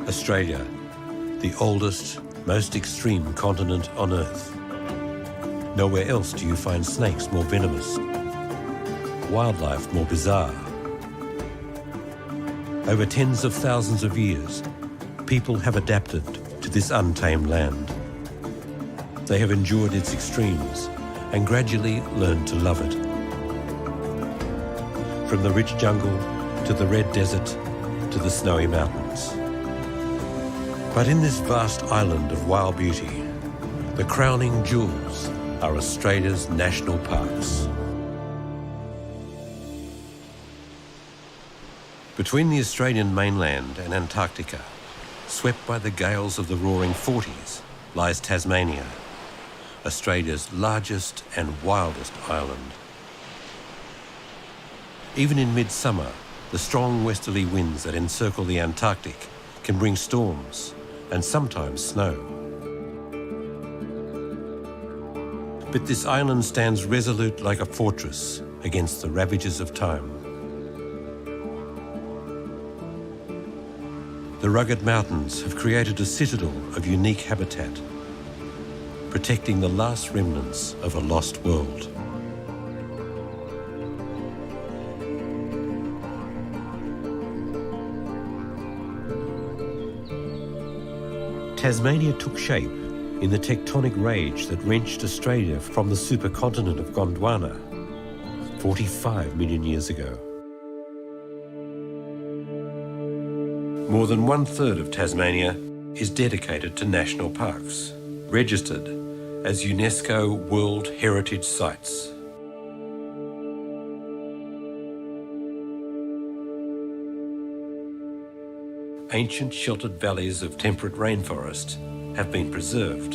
Australia, the oldest, most extreme continent on Earth. Nowhere else do you find snakes more venomous, wildlife more bizarre. Over tens of thousands of years, people have adapted to this untamed land. They have endured its extremes and gradually learned to love it. From the rich jungle to the red desert to the snowy mountains. But in this vast island of wild beauty, the crowning jewels are Australia's national parks. Between the Australian mainland and Antarctica, swept by the gales of the roaring 40s, lies Tasmania, Australia's largest and wildest island. Even in midsummer, the strong westerly winds that encircle the Antarctic can bring storms and sometimes snow. But this island stands resolute like a fortress against the ravages of time. The rugged mountains have created a citadel of unique habitat, protecting the last remnants of a lost world. Tasmania took shape in the tectonic rage that wrenched Australia from the supercontinent of Gondwana 45 million years ago. More than 1/3 of Tasmania is dedicated to national parks, registered as UNESCO World Heritage Sites. Ancient sheltered valleys of temperate rainforest have been preserved.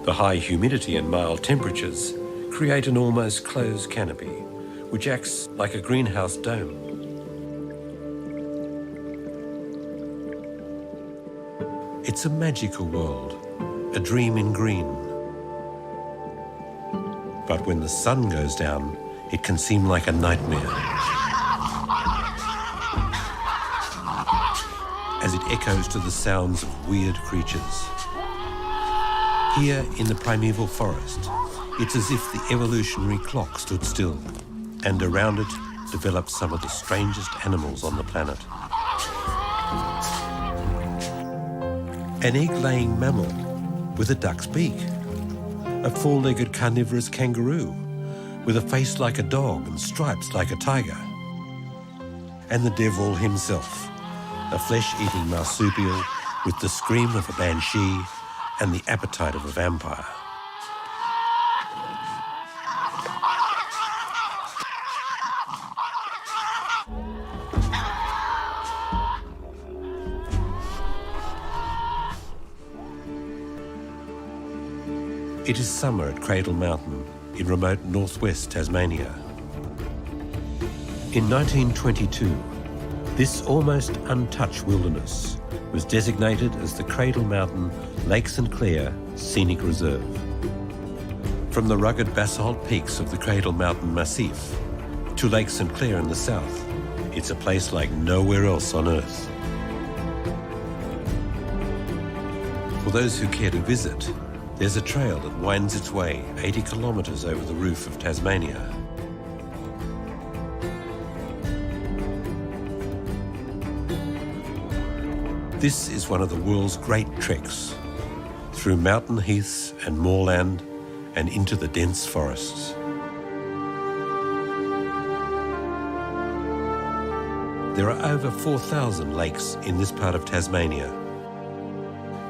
The high humidity and mild temperatures create an almost closed canopy, which acts like a greenhouse dome. It's a magical world, a dream in green. But when the sun goes down, it can seem like a nightmare, as it echoes to the sounds of weird creatures. Here in the primeval forest, it's as if the evolutionary clock stood still, and around it developed some of the strangest animals on the planet. An egg-laying mammal with a duck's beak, a four-legged carnivorous kangaroo with a face like a dog and stripes like a tiger, and the devil himself, a flesh-eating marsupial with the scream of a banshee and the appetite of a vampire. It is summer at Cradle Mountain in remote northwest Tasmania. In 1922, this almost untouched wilderness was designated as the Cradle Mountain Lake St Clair Scenic Reserve. From the rugged basalt peaks of the Cradle Mountain Massif to Lake St Clair in the south, it's a place like nowhere else on Earth. For those who care to visit, there's a trail that winds its way 80 kilometres over the roof of Tasmania. This is one of the world's great treks, through mountain heaths and moorland and into the dense forests. There are over 4,000 lakes in this part of Tasmania,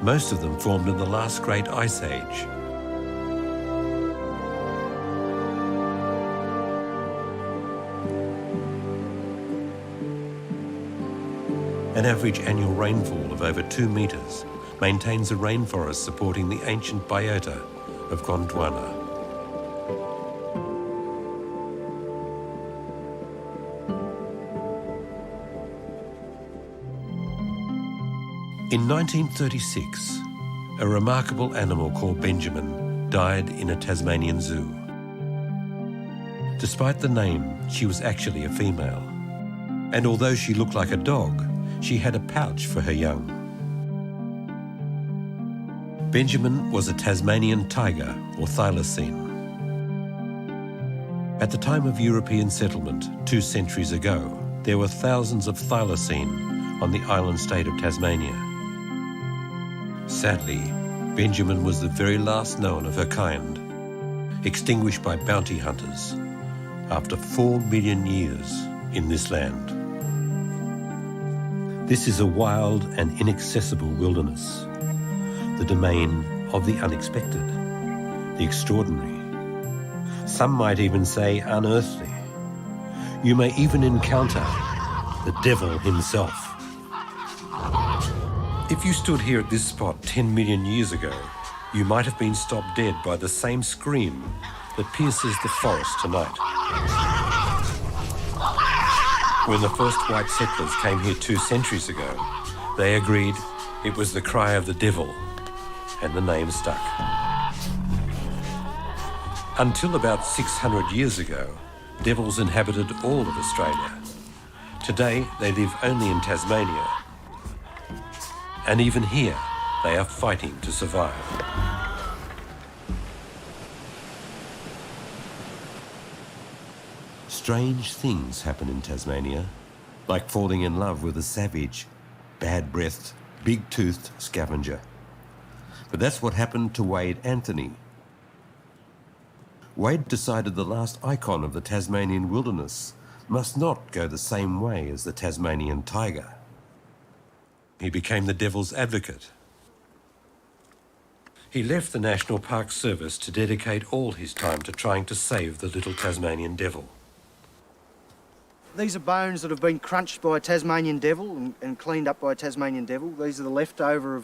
most of them formed in the last great ice age. An average annual rainfall of over 2 metres maintains a rainforest supporting the ancient biota of Gondwana. In 1936, a remarkable animal called Benjamin died in a Tasmanian zoo. Despite the name, she was actually a female, And although she looked like a dog, she had a pouch for her young. Benjamin was a Tasmanian tiger, or thylacine. At the time of European settlement 2 centuries ago, there were thousands of thylacine on the island state of Tasmania. Sadly, Benjamin was the very last known of her kind, extinguished by bounty hunters after 4 million years in this land. This is a wild and inaccessible wilderness, the domain of the unexpected, the extraordinary. Some might even say unearthly. You may even encounter the devil himself. If you stood here at this spot 10 million years ago, you might have been stopped dead by the same scream that pierces the forest tonight. When the first white settlers came here 2 centuries ago, they agreed it was the cry of the devil, and the name stuck. Until about 600 years ago, devils inhabited all of Australia. Today, they live only in Tasmania. And even here, they are fighting to survive. Strange things happen in Tasmania, like falling in love with a savage, bad-breathed, big-toothed scavenger. But that's what happened to Wade Anthony. Wade decided the last icon of the Tasmanian wilderness must not go the same way as the Tasmanian tiger. He became the devil's advocate. He left the National Park Service to dedicate all his time to trying to save the little Tasmanian devil. These are bones that have been crunched by a Tasmanian devil and cleaned up by a Tasmanian devil. These are the leftover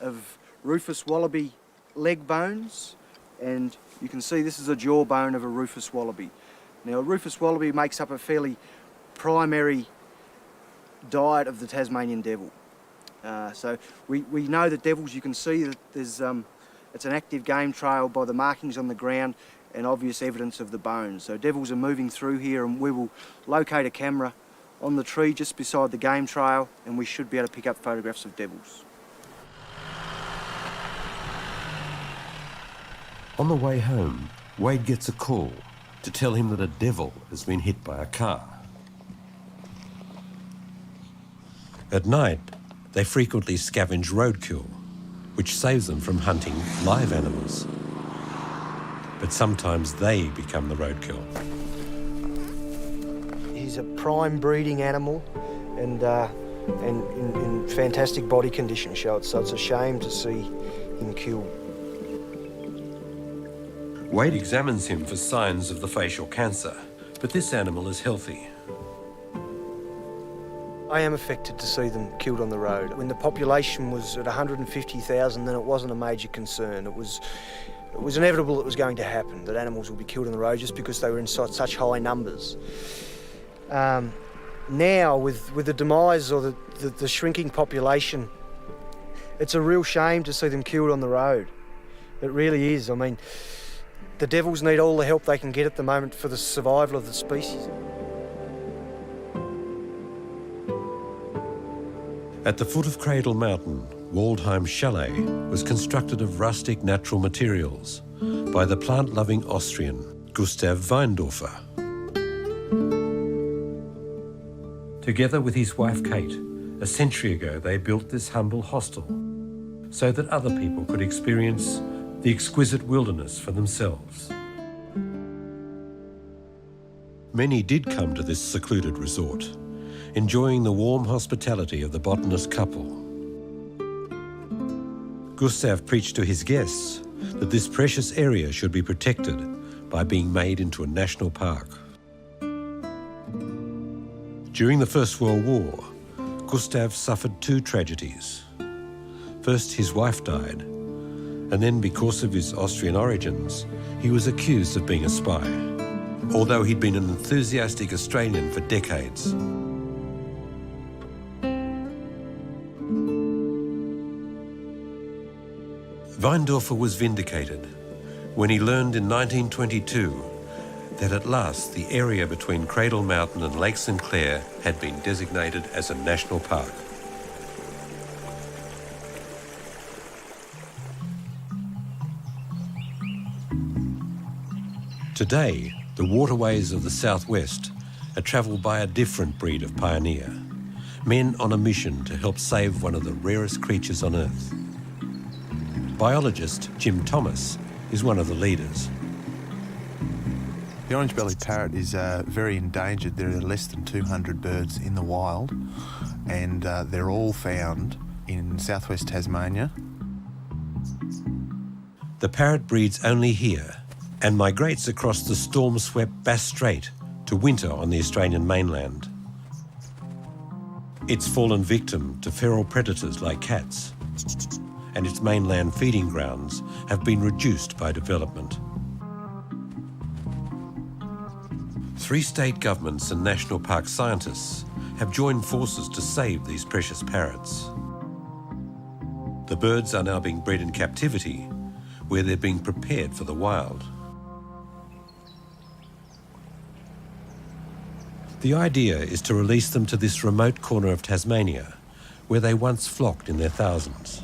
of rufous wallaby leg bones, and you can see this is a jawbone of a rufous wallaby. Now, a rufous wallaby makes up a fairly primary diet of the Tasmanian devil. So we know that devils, you can see that there's it's an active game trail by the markings on the ground and obvious evidence of the bones. So devils are moving through here, and we will locate a camera on the tree just beside the game trail, and we should be able to pick up photographs of devils. On the way home, Wade gets a call to tell him that a devil has been hit by a car. At night, they frequently scavenge roadkill, which saves them from hunting live animals. But sometimes they become the roadkill. He's a prime breeding animal and in fantastic body condition, so it's a shame to see him killed. Wade examines him for signs of the facial cancer, but this animal is healthy. I am affected to see them killed on the road. When the population was at 150,000, then it wasn't a major concern. It was inevitable it was going to happen, that animals would be killed on the road just because they were in such high numbers. Now, with the demise or the shrinking population, it's a real shame to see them killed on the road. It really is. I mean, the devils need all the help they can get at the moment for the survival of the species. At the foot of Cradle Mountain, Waldheim Chalet was constructed of rustic natural materials by the plant-loving Austrian Gustav Weindorfer. Together with his wife Kate, a century ago they built this humble hostel so that other people could experience the exquisite wilderness for themselves. Many did come to this secluded resort, enjoying the warm hospitality of the botanist couple. Gustav preached to his guests that this precious area should be protected by being made into a national park. During the First World War, Gustav suffered 2 tragedies. First, his wife died, and then because of his Austrian origins, he was accused of being a spy, although he'd been an enthusiastic Australian for decades. Weindorfer was vindicated when he learned in 1922 that at last the area between Cradle Mountain and Lake St Clair had been designated as a national park. Today, the waterways of the southwest are travelled by a different breed of pioneer, men on a mission to help save one of the rarest creatures on Earth. Biologist Jim Thomas is one of the leaders. The orange-bellied parrot is very endangered. There are less than 200 birds in the wild, and they're all found in southwest Tasmania. The parrot breeds only here and migrates across the storm-swept Bass Strait to winter on the Australian mainland. It's fallen victim to feral predators like cats, and its mainland feeding grounds have been reduced by development. 3 state governments and national park scientists have joined forces to save these precious parrots. The birds are now being bred in captivity, where they're being prepared for the wild. The idea is to release them to this remote corner of Tasmania, where they once flocked in their thousands.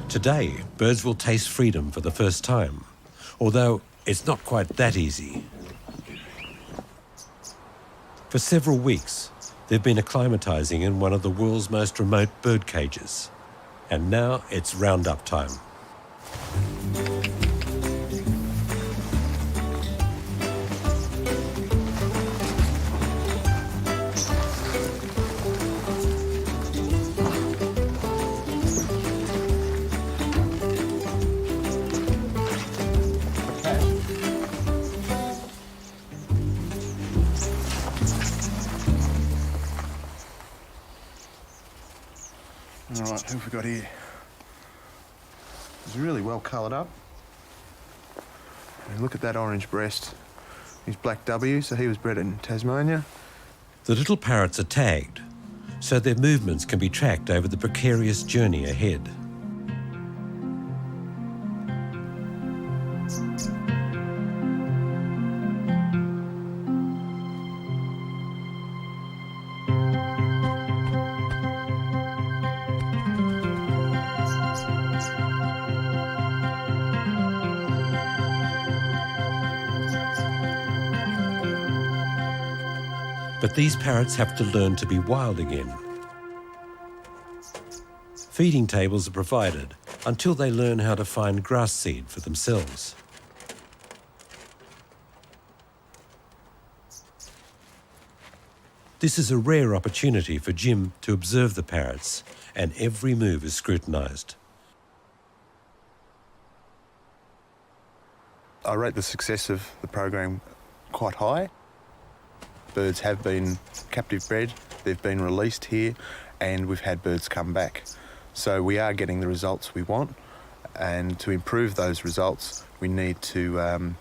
Today, birds will taste freedom for the first time, although it's not quite that easy. For several weeks, they've been acclimatising in one of the world's most remote bird cages, and now it's roundup time. All right, who have we got here? He's really well coloured up. And look at that orange breast. He's black W, so he was bred in Tasmania. The little parrots are tagged, so their movements can be tracked over the precarious journey ahead. But these parrots have to learn to be wild again. Feeding tables are provided until they learn how to find grass seed for themselves. This is a rare opportunity for Jim to observe the parrots, and every move is scrutinised. I rate the success of the program quite high. Birds have been captive bred, they've been released here, and we've had birds come back. So we are getting the results we want, and to improve those results, we need to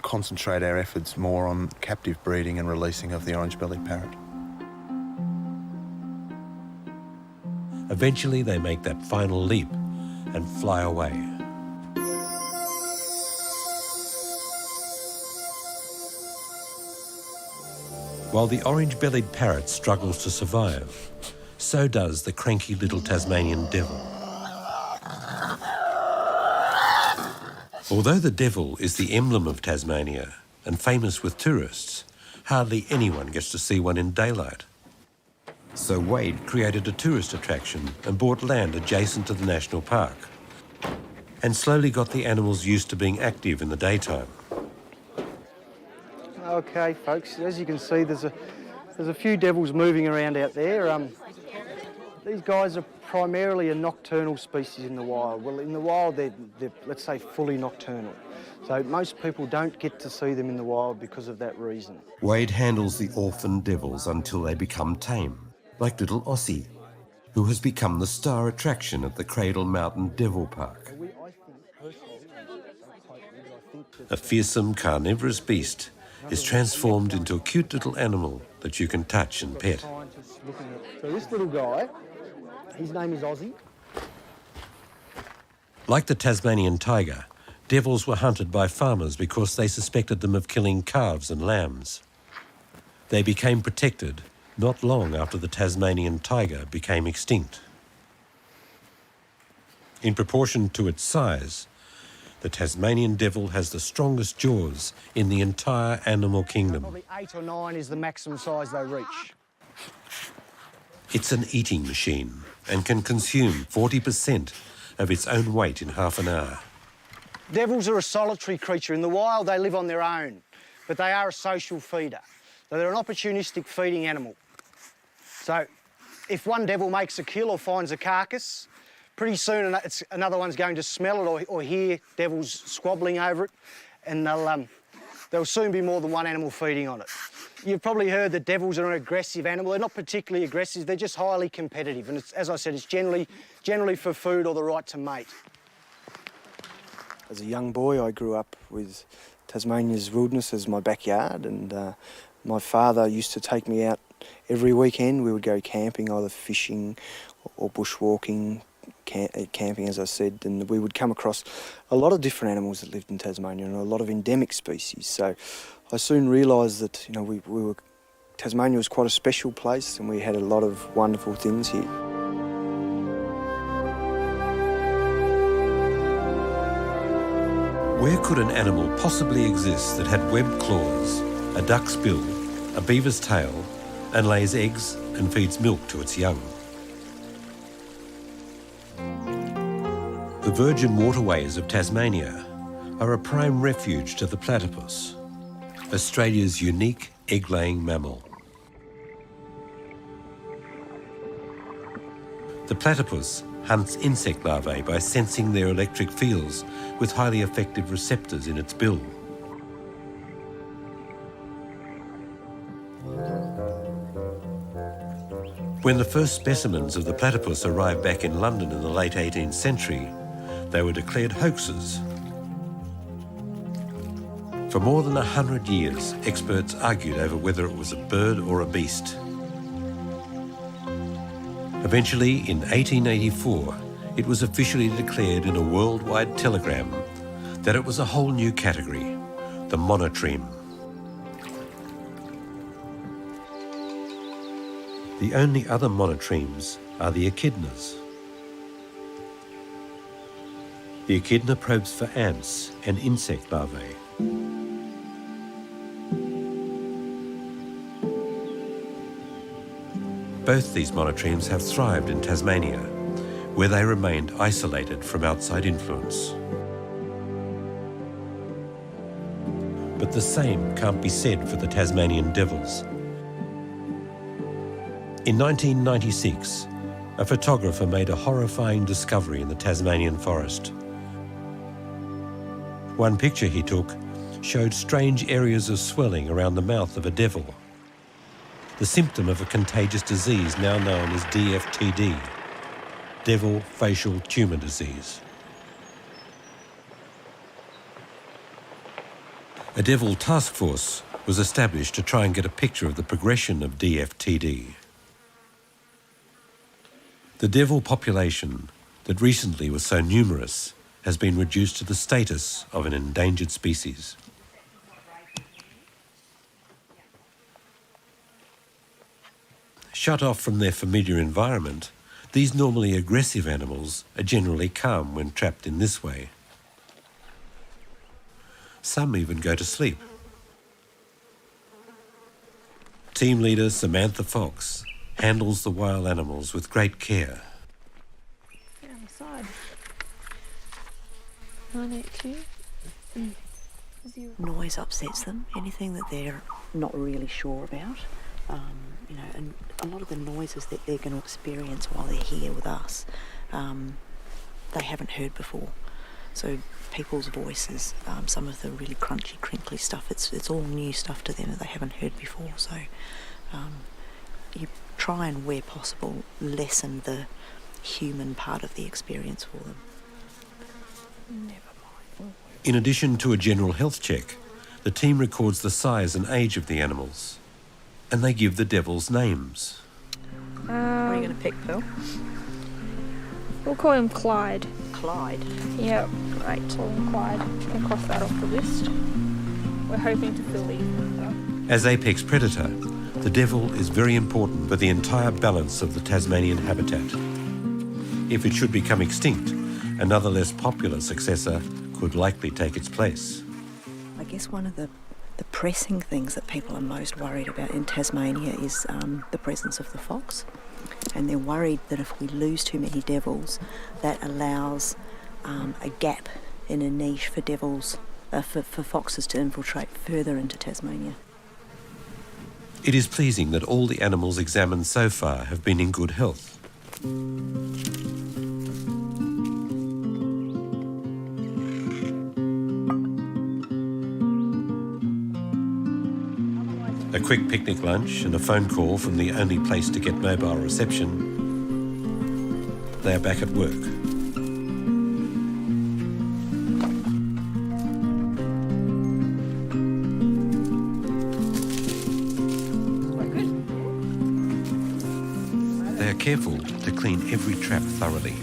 concentrate our efforts more on captive breeding and releasing of the orange-bellied parrot. Eventually they make that final leap and fly away. While the orange-bellied parrot struggles to survive, so does the cranky little Tasmanian devil. Although the devil is the emblem of Tasmania and famous with tourists, hardly anyone gets to see one in daylight. So Wade created a tourist attraction and bought land adjacent to the national park, and slowly got the animals used to being active in the daytime. Okay, folks, as you can see, there's a few devils moving around out there. These guys are primarily a nocturnal species in the wild. Well, in the wild, they're, let's say, fully nocturnal. So most people don't get to see them in the wild because of that reason. Wade handles the orphan devils until they become tame, like little Aussie, who has become the star attraction at the Cradle Mountain Devil Park. A fearsome carnivorous beast is transformed into a cute little animal that you can touch and pet. So this little guy, his name is Aussie. Like the Tasmanian tiger, devils were hunted by farmers because they suspected them of killing calves and lambs. They became protected not long after the Tasmanian tiger became extinct. In proportion to its size, the Tasmanian devil has the strongest jaws in the entire animal kingdom. Probably 8 or 9 is the maximum size they reach. It's an eating machine and can consume 40% of its own weight in half an hour. Devils are a solitary creature. In the wild, they live on their own, but they are a social feeder. So they're an opportunistic feeding animal. So if one devil makes a kill or finds a carcass, pretty soon another one's going to smell it or hear devils squabbling over it, and there'll soon be more than one animal feeding on it. You've probably heard that devils are an aggressive animal. They're not particularly aggressive, they're just highly competitive, and as I said, it's generally for food or the right to mate. As a young boy, I grew up with Tasmania's wilderness as my backyard, and my father used to take me out every weekend. We would go camping, either fishing or bushwalking, camping, as I said, and we would come across a lot of different animals that lived in Tasmania and a lot of endemic species. So I soon realised that, you know, Tasmania was quite a special place and we had a lot of wonderful things here. Where could an animal possibly exist that had webbed claws, a duck's bill, a beaver's tail, and lays eggs and feeds milk to its young? The virgin waterways of Tasmania are a prime refuge to the platypus, Australia's unique egg-laying mammal. The platypus hunts insect larvae by sensing their electric fields with highly effective receptors in its bill. When the first specimens of the platypus arrived back in London in the late 18th century, they were declared hoaxes. For more than 100 years, experts argued over whether it was a bird or a beast. Eventually, in 1884, it was officially declared in a worldwide telegram that it was a whole new category, the monotreme. The only other monotremes are the echidnas. The echidna probes for ants and insect larvae. Both these monotremes have thrived in Tasmania, where they remained isolated from outside influence. But the same can't be said for the Tasmanian devils. In 1996, a photographer made a horrifying discovery in the Tasmanian forest. One picture he took showed strange areas of swelling around the mouth of a devil, the symptom of a contagious disease now known as DFTD, devil facial tumour disease. A devil task force was established to try and get a picture of the progression of DFTD. The devil population that recently was so numerous has been reduced to the status of an endangered species. Shut off from their familiar environment, these normally aggressive animals are generally calm when trapped in this way. Some even go to sleep. Team leader Samantha Fox handles the wild animals with great care. Get on the side. 982. Noise upsets them, anything that they're not really sure about. You know, and a lot of the noises that they're going to experience while they're here with us, they haven't heard before. So people's voices, some of the really crunchy, crinkly stuff, it's all new stuff to them that they haven't heard before. So you try and, where possible, lessen the human part of the experience for them. Never mind. In addition to a general health check, the team records the size and age of the animals, and they give the devils names. What are you going to pick, Pearl? We'll call him Clyde. Clyde. Yep. Great. Paul and Clyde. Can cross that off the list. We're hoping to fill these. As apex predator, the devil is very important for the entire balance of the Tasmanian habitat. If it should become extinct, another less popular successor could likely take its place. I guess one of the pressing things that people are most worried about in Tasmania is the presence of the fox. And they're worried that if we lose too many devils, that allows a gap in a niche for devils, for foxes to infiltrate further into Tasmania. It is pleasing that all the animals examined so far have been in good health. A quick picnic lunch and a phone call from the only place to get mobile reception. They are back at work. They are careful to clean every trap thoroughly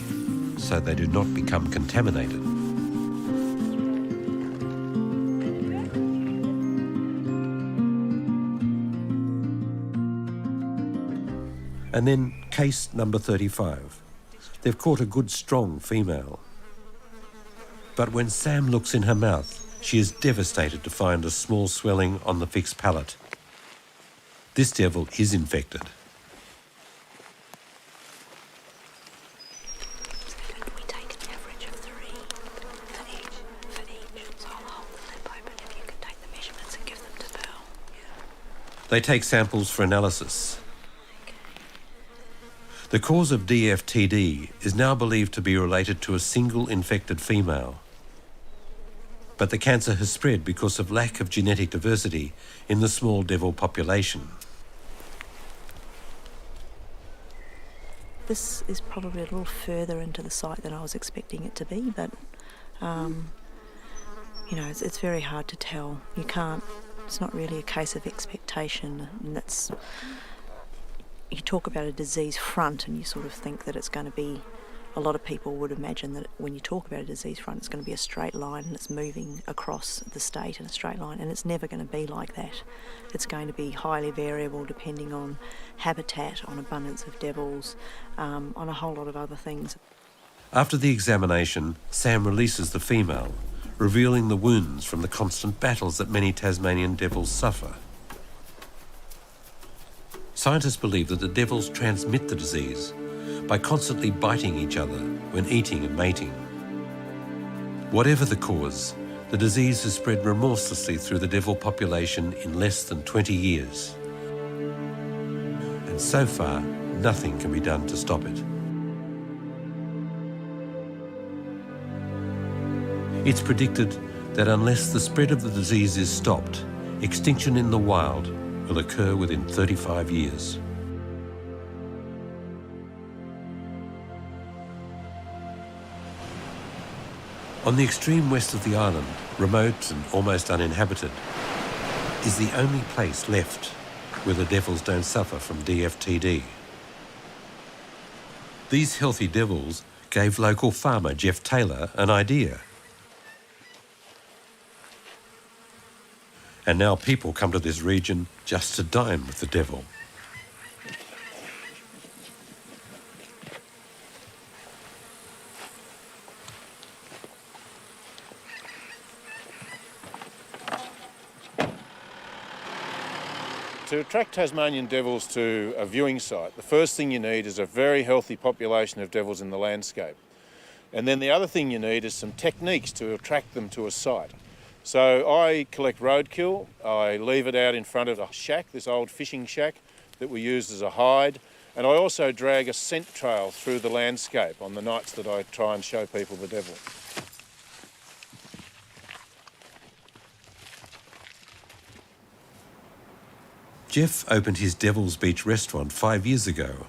so they do not become contaminated. And then case number 35. They've caught a good strong female. But when Sam looks in her mouth, she is devastated to find a small swelling on the fixed palate. This devil is infected. We take an average of 3 for each. So I'll hold the lip open if you can take the measurements and give them to Pearl. They take samples for analysis. The cause of DFTD is now believed to be related to a single infected female. But the cancer has spread because of lack of genetic diversity in the small devil population. This is probably a little further into the site than I was expecting it to be, but you know, it's very hard to tell. You can't. It's not really a case of expectation, and that's. You talk about a disease front and you sort of think that it's going to be, a lot of people would imagine that when you talk about a disease front it's going to be a straight line and it's moving across the state in a straight line, and it's never going to be like that. It's going to be highly variable depending on habitat, on abundance of devils, on a whole lot of other things. After the examination, Sam releases the female, revealing the wounds from the constant battles that many Tasmanian devils suffer. Scientists believe that the devils transmit the disease by constantly biting each other when eating and mating. Whatever the cause, the disease has spread remorselessly through the devil population in less than 20 years. And so far, nothing can be done to stop it. It's predicted that unless the spread of the disease is stopped, extinction in the wild will occur within 35 years. On the extreme west of the island, remote and almost uninhabited, is the only place left where the devils don't suffer from DFTD. These healthy devils gave local farmer Jeff Taylor an idea. And now people come to this region just to dine with the devil. To attract Tasmanian devils to a viewing site, the first thing you need is a very healthy population of devils in the landscape. And then the other thing you need is some techniques to attract them to a site. So I collect roadkill, I leave it out in front of a shack, this old fishing shack that we use as a hide, and I also drag a scent trail through the landscape on the nights that I try and show people the devil. Jeff opened his Devil's Beach restaurant 5 years ago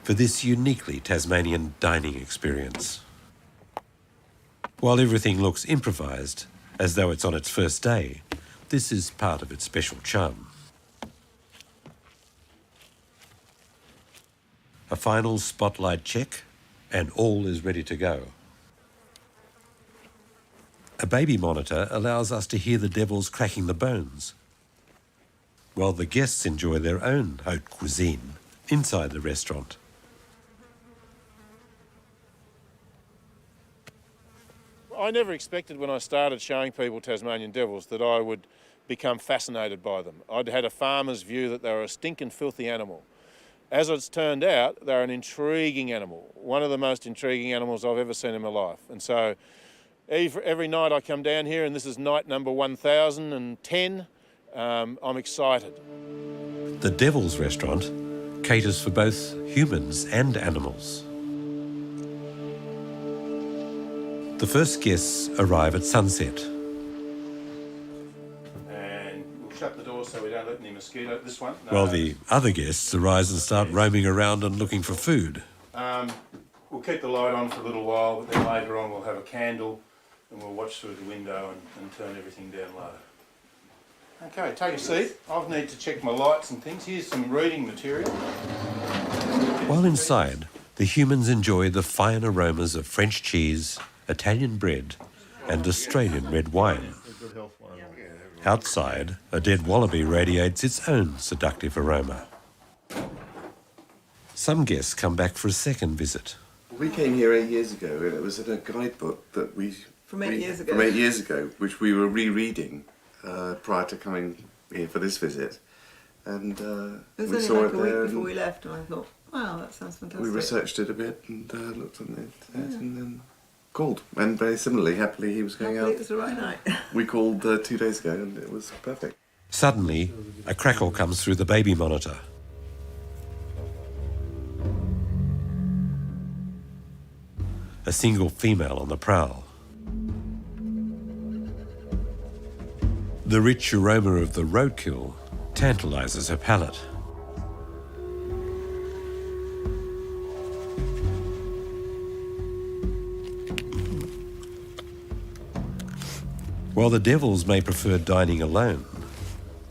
for this uniquely Tasmanian dining experience. While everything looks improvised, as though it's on its first day, this is part of its special charm. A final spotlight check, and all is ready to go. A baby monitor allows us to hear the devils cracking the bones, while the guests enjoy their own haute cuisine inside the restaurant. I never expected when I started showing people Tasmanian devils that I would become fascinated by them. I'd had a farmer's view that they were a stinking filthy animal. As it's turned out, they're an intriguing animal, one of the most intriguing animals I've ever seen in my life. And so every night I come down here, and this is night number 1010, I'm excited. The Devil's Restaurant caters for both humans and animals. The first guests arrive at sunset. And we'll shut the door so we don't let any mosquitoes. This one? No. While the other guests arise and start roaming around and looking for food. We'll keep the light on for a little while, but then later on we'll have a candle and we'll watch through the window and turn everything down low. Okay, take a seat. I need to check my lights and things. Here's some reading material. While inside, the humans enjoy the fine aromas of French cheese, Italian bread and Australian red wine. Outside, a dead wallaby radiates its own seductive aroma. Some guests come back for a second visit. We came here 8 years ago, and it was in a guidebook that From 8 years ago? From 8 years ago, which we were rereading prior to coming here for this visit. And it was we only saw like it a there. week before we left, and I thought, wow, that sounds fantastic. We researched it a bit and looked at it, and then called. And very similarly, happily, he was going out. It was the right night. We called 2 days ago, and it was perfect. Suddenly, a crackle comes through the baby monitor. A single female on the prowl. The rich aroma of the roadkill tantalises her palate. While the devils may prefer dining alone,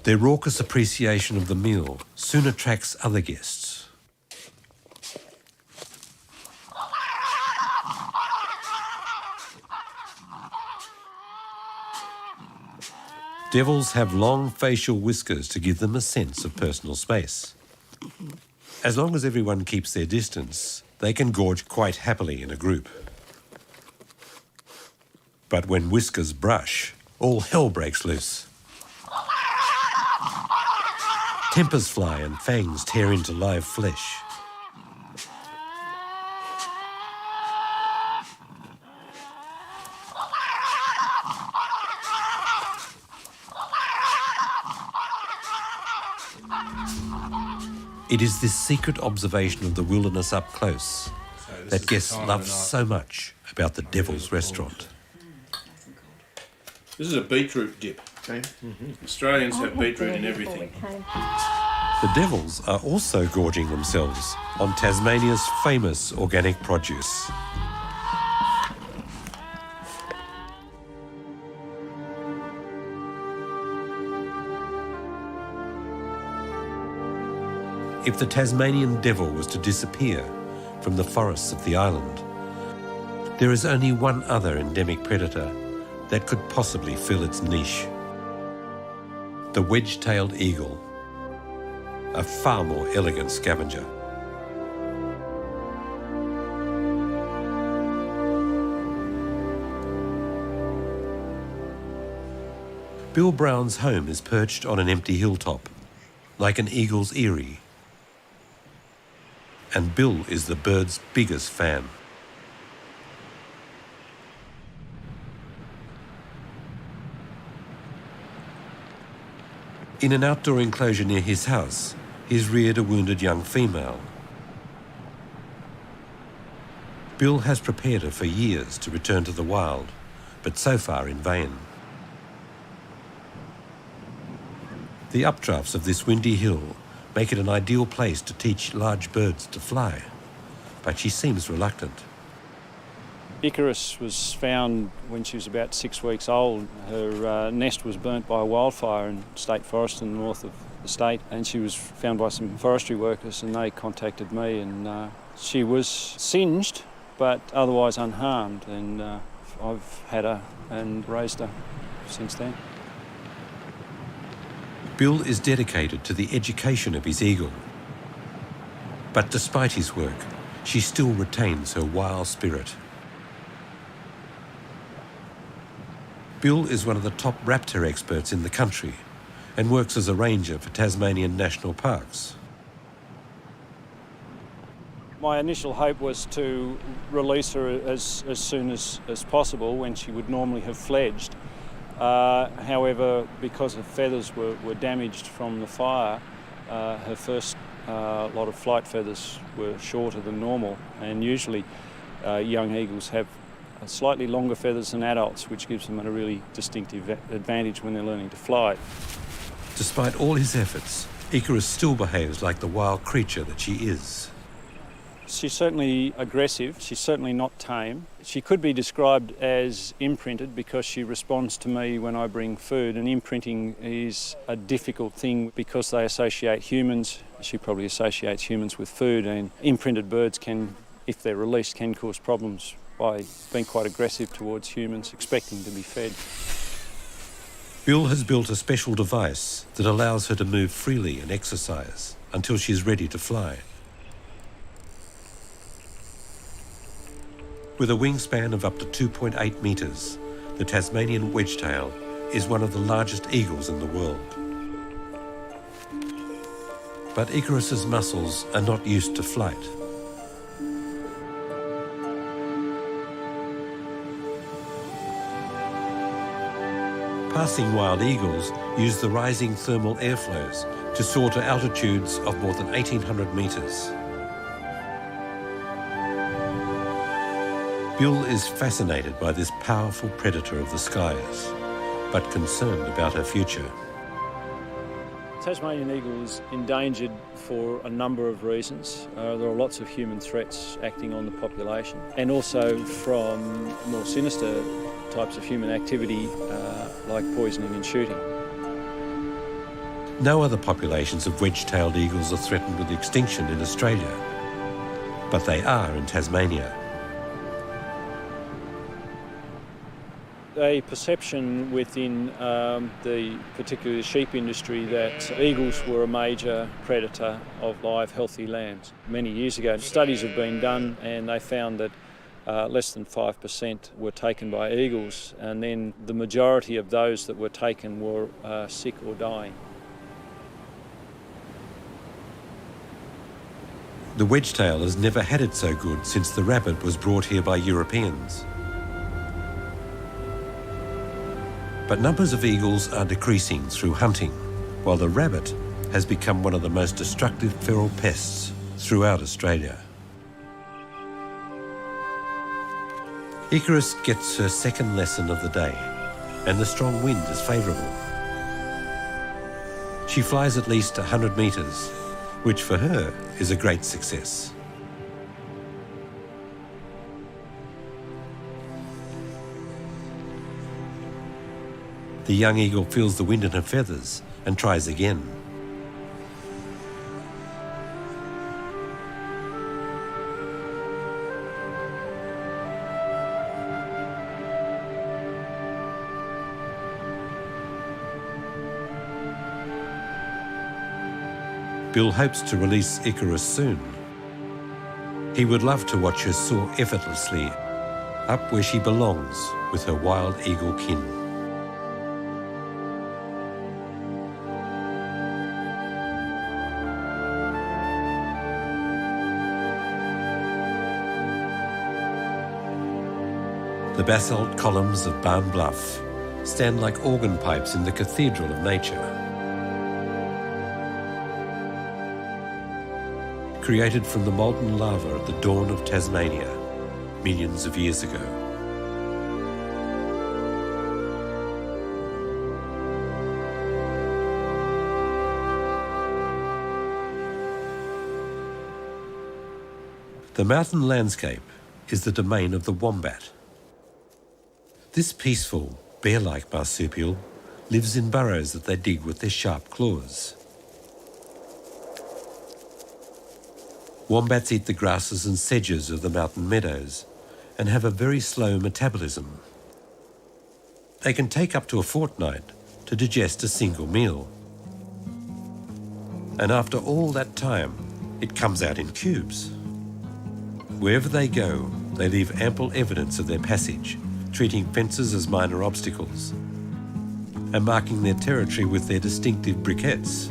their raucous appreciation of the meal soon attracts other guests. Devils have long facial whiskers to give them a sense of personal space. As long as everyone keeps their distance, they can gorge quite happily in a group. But when whiskers brush, all hell breaks loose. Tempers fly and fangs tear into live flesh. It is this secret observation of the wilderness up close that guests love so much about the Devil's Restaurant. This is a beetroot dip. Okay. Australians have beetroot in everything. The Devils are also gorging themselves on Tasmania's famous organic produce. If the Tasmanian devil was to disappear from the forests of the island, there is only one other endemic predator that could possibly fill its niche. The wedge-tailed eagle, a far more elegant scavenger. Bill Brown's home is perched on an empty hilltop, like an eagle's eyrie. And Bill is the bird's biggest fan. In an outdoor enclosure near his house, he's reared a wounded young female. Bill has prepared her for years to return to the wild, but so far in vain. The updrafts of this windy hill make it an ideal place to teach large birds to fly, but she seems reluctant. Icarus was found when she was about 6 weeks old. Her nest was burnt by a wildfire in state forest in the north of the state, and she was found by some forestry workers, and they contacted me, and she was singed but otherwise unharmed, and I've had her and raised her since then. Bill is dedicated to the education of his eagle. But despite his work, she still retains her wild spirit. Bill is one of the top raptor experts in the country and works as a ranger for Tasmanian national parks. My initial hope was to release her as soon as possible when she would normally have fledged. However, because her feathers were damaged from the fire, her first lot of flight feathers were shorter than normal, and usually young eagles have slightly longer feathers than adults, which gives them a really distinctive advantage when they're learning to fly. Despite all his efforts, Icarus still behaves like the wild creature that she is. She's certainly aggressive, she's certainly not tame. She could be described as imprinted because she responds to me when I bring food, and imprinting is a difficult thing because they associate humans. She probably associates humans with food, and imprinted birds can, if they're released, can cause problems by being quite aggressive towards humans, expecting to be fed. Bill has built a special device that allows her to move freely and exercise until she's ready to fly. With a wingspan of up to 2.8 metres, the Tasmanian Wedge-Tailed is one of the largest eagles in the world. But Icarus's muscles are not used to flight. Passing wild eagles use the rising thermal airflows to soar to altitudes of more than 1,800 metres. Bill is fascinated by this powerful predator of the skies, but concerned about her future. Tasmanian eagle is endangered for a number of reasons. There are lots of human threats acting on the population, and also from more sinister types of human activity like poisoning and shooting. No other populations of wedge-tailed eagles are threatened with extinction in Australia, but they are in Tasmania. A perception within the particularly sheep industry that eagles were a major predator of live, healthy lambs. Many years ago, studies have been done and they found that less than 5% were taken by eagles, and then the majority of those that were taken were sick or dying. The wedge-tail has never had it so good since the rabbit was brought here by Europeans. But numbers of eagles are decreasing through hunting, while the rabbit has become one of the most destructive feral pests throughout Australia. Icarus gets her second lesson of the day, and the strong wind is favourable. She flies at least 100 metres, which for her is a great success. The young eagle feels the wind in her feathers and tries again. Bill hopes to release Icarus soon. He would love to watch her soar effortlessly up where she belongs with her wild eagle kin. The basalt columns of Barn Bluff stand like organ pipes in the cathedral of nature. Created from the molten lava at the dawn of Tasmania, millions of years ago. The mountain landscape is the domain of the wombat. This peaceful, bear-like marsupial lives in burrows that they dig with their sharp claws. Wombats eat the grasses and sedges of the mountain meadows and have a very slow metabolism. They can take up to a fortnight to digest a single meal. And after all that time, it comes out in cubes. Wherever they go, they leave ample evidence of their passage, treating fences as minor obstacles, and marking their territory with their distinctive briquettes.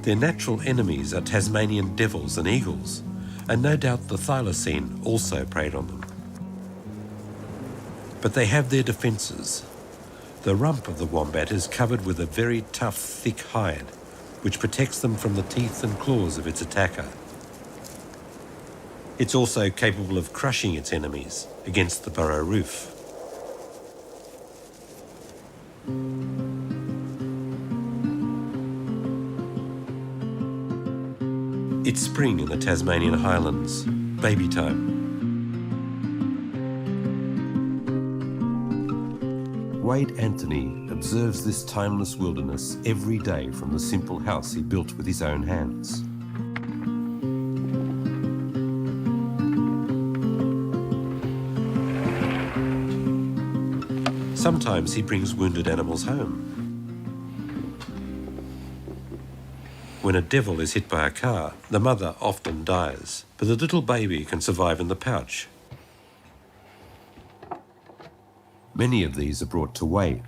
Their natural enemies are Tasmanian devils and eagles, and no doubt the thylacine also preyed on them. But they have their defences. The rump of the wombat is covered with a very tough, thick hide, which protects them from the teeth and claws of its attacker. It's also capable of crushing its enemies against the burrow roof. It's spring in the Tasmanian Highlands, baby time. Wade Anthony observes this timeless wilderness every day from the simple house he built with his own hands. Sometimes he brings wounded animals home. When a devil is hit by a car, the mother often dies, but the little baby can survive in the pouch. Many of these are brought to Wade.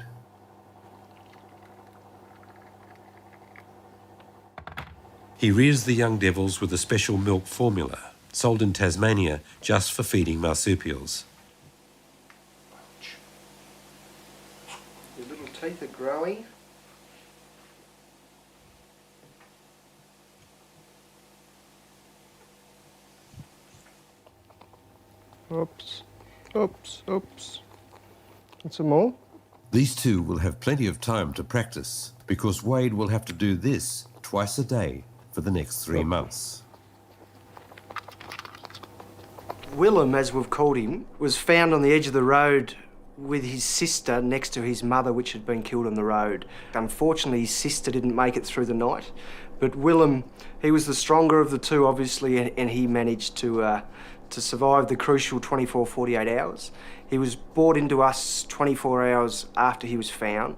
He rears the young devils with a special milk formula, sold in Tasmania just for feeding marsupials. Your little teeth are growing. Oops, oops, oops. And some more. These two will have plenty of time to practice because Wade will have to do this twice a day for the next 3 months. Willem, as we've called him, was found on the edge of the road with his sister next to his mother, which had been killed on the road. Unfortunately, his sister didn't make it through the night, but Willem, he was the stronger of the two, obviously, and he managed to survive the crucial 24, 48 hours. He was brought into us 24 hours after he was found.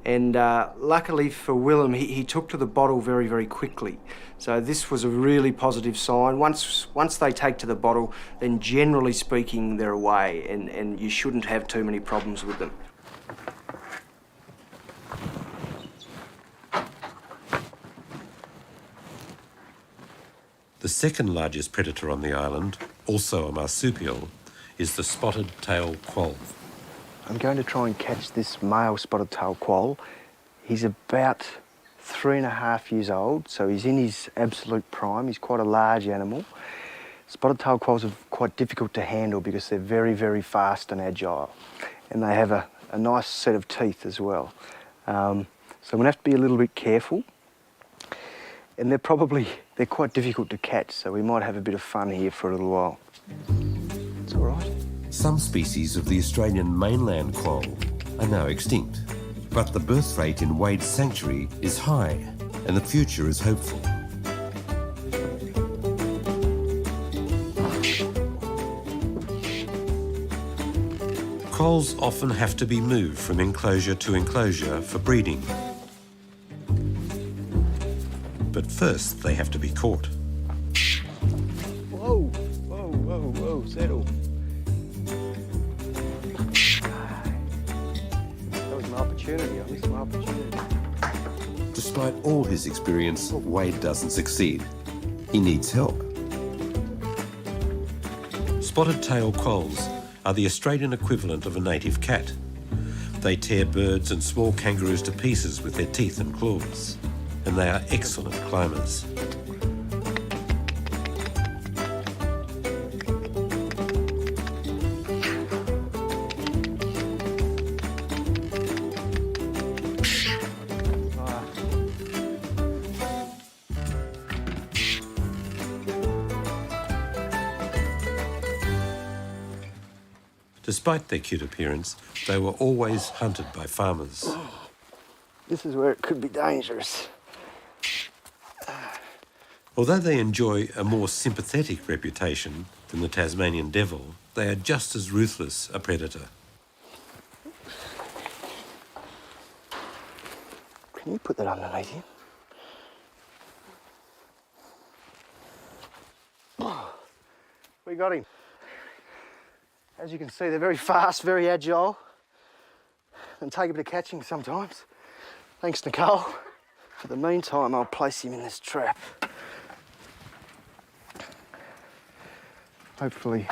And luckily for Willem, he took to the bottle very, very quickly. So this was a really positive sign. Once they take to the bottle, then generally speaking, they're away, and you shouldn't have too many problems with them. The second largest predator on the island, also a marsupial, is the spotted-tailed quoll. I'm going to try and catch this male spotted-tailed quoll. He's about 3.5 years old, so he's in his absolute prime. He's quite a large animal. Spotted-tailed quolls are quite difficult to handle because they're very, very fast and agile. And they have a nice set of teeth as well. So I'm going to have to be a little bit careful. And they're quite difficult to catch, so we might have a bit of fun here for a little while. It's all right. Some species of the Australian mainland quoll are now extinct, but the birth rate in Wade's sanctuary is high and the future is hopeful. Quolls often have to be moved from enclosure to enclosure for breeding. But first they have to be caught. Whoa, whoa, whoa, whoa, settle. That was my opportunity. I missed my opportunity. Despite all his experience, Wade doesn't succeed. He needs help. Spotted-tailed quolls are the Australian equivalent of a native cat. They tear birds and small kangaroos to pieces with their teeth and claws, and they are excellent climbers. Despite their cute appearance, they were always hunted by farmers. This is where it could be dangerous. Although they enjoy a more sympathetic reputation, than the Tasmanian devil, they are just as ruthless a predator. Can you put that underneath you? We got him. As you can see, they're very fast, very agile, and take a bit of catching sometimes. Thanks, Nicole. For the meantime, I'll place him in this trap. Hopefully.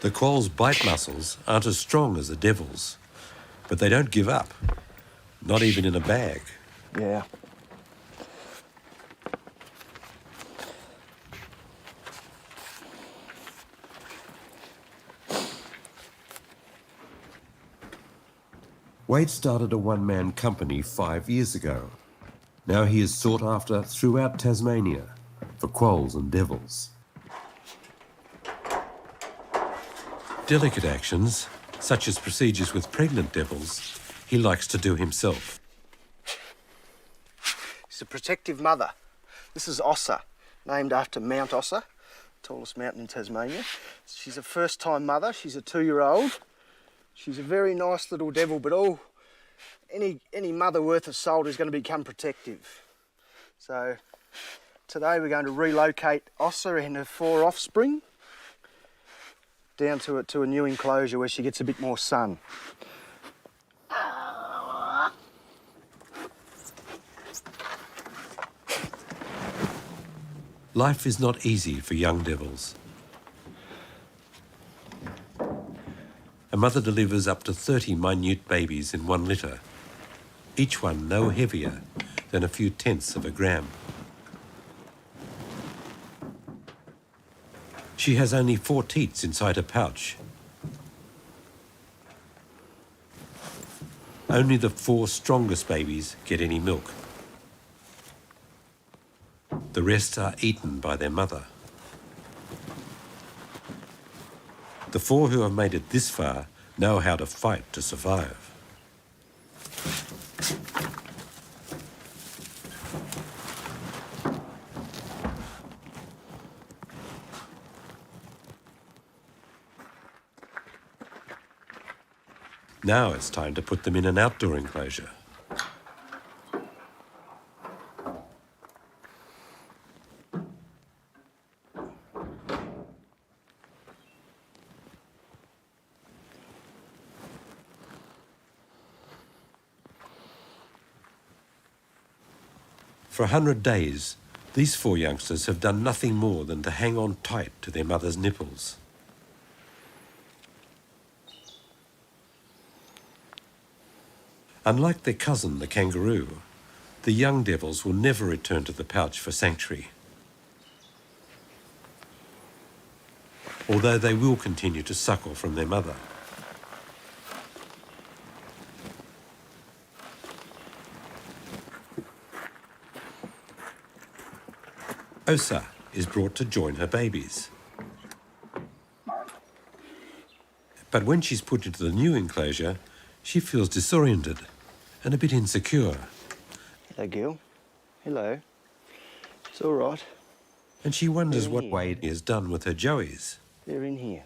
The quoll's bite muscles aren't as strong as the devil's, but they don't give up, not even in a bag. Yeah. Wade started a one-man company 5 years ago. Now he is sought after throughout Tasmania for quolls and devils. Delicate actions, such as procedures with pregnant devils, he likes to do himself. She's a protective mother. This is Ossa, named after Mount Ossa, tallest mountain in Tasmania. She's a first-time mother. She's a 2-year-old. She's a very nice little devil, but any mother worth of salt is going to become protective. So today we're going to relocate Ossa and her 4 offspring down to a new enclosure where she gets a bit more sun. Life is not easy for young devils. A mother delivers up to 30 minute babies in one litter, each one no heavier than a few tenths of a gram. She has only 4 teats inside her pouch. Only the 4 strongest babies get any milk. The rest are eaten by their mother. The 4 who have made it this far know how to fight to survive. Now it's time to put them in an outdoor enclosure. For 100 days, these 4 youngsters have done nothing more than to hang on tight to their mother's nipples. Unlike their cousin, the kangaroo, the young devils will never return to the pouch for sanctuary. Although they will continue to suckle from their mother. Ossa is brought to join her babies. But when she's put into the new enclosure, she feels disoriented and a bit insecure. Hello, girl. Hello. It's all right. And she wonders what Here. Wade has done with her joeys. They're in here.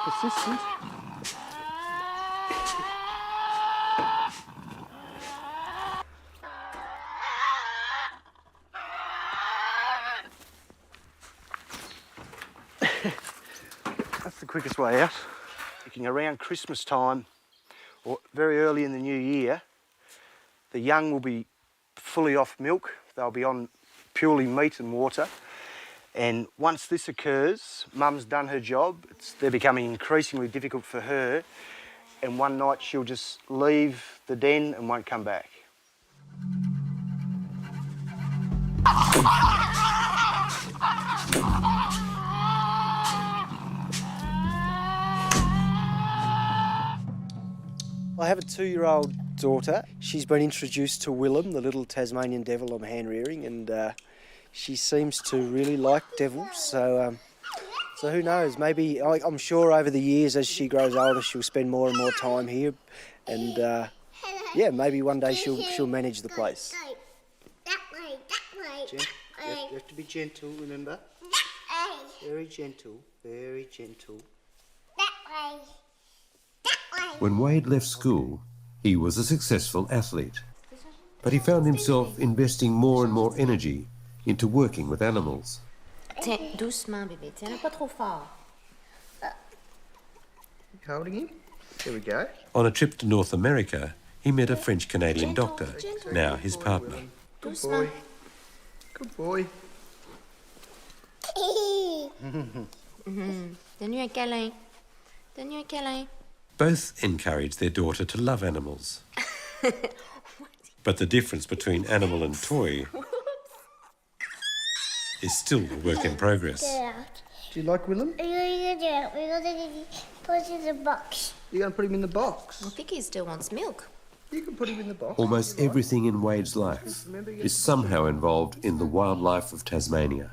Persistent. That's the quickest way out. Looking around Christmas time or very early in the new year, the young will be fully off milk. They'll be on purely meat and water. And once this occurs, Mum's done her job. They're becoming increasingly difficult for her. And one night she'll just leave the den and won't come back. I have a 2-year-old daughter. She's been introduced to Willem, the little Tasmanian devil I'm hand rearing, and she seems to really like devils, so So who knows, maybe, I'm sure over the years as she grows older she'll spend more and more time here and yeah, maybe one day she'll manage the place. That way. You have to be gentle, remember? Very gentle, very gentle. That way. When Wade left school, he was a successful athlete, but he found himself investing more and more energy into working with animals. Tiens, doucement, bébé. Tiens, pas trop fort. Holding him? There we go. On a trip to North America, he met a French-Canadian doctor, now his partner. Good boy. Good boy. Donne-lui un câlin. Donne-lui un câlin. Both encourage their daughter to love animals. But the difference between animal and toy is still a work in progress. Do you like Willem? We're gonna put him in the box. You're going to put him in the box? I think he still wants milk. You can put him in the box. Almost everything in Wade's life is somehow involved in the wildlife of Tasmania.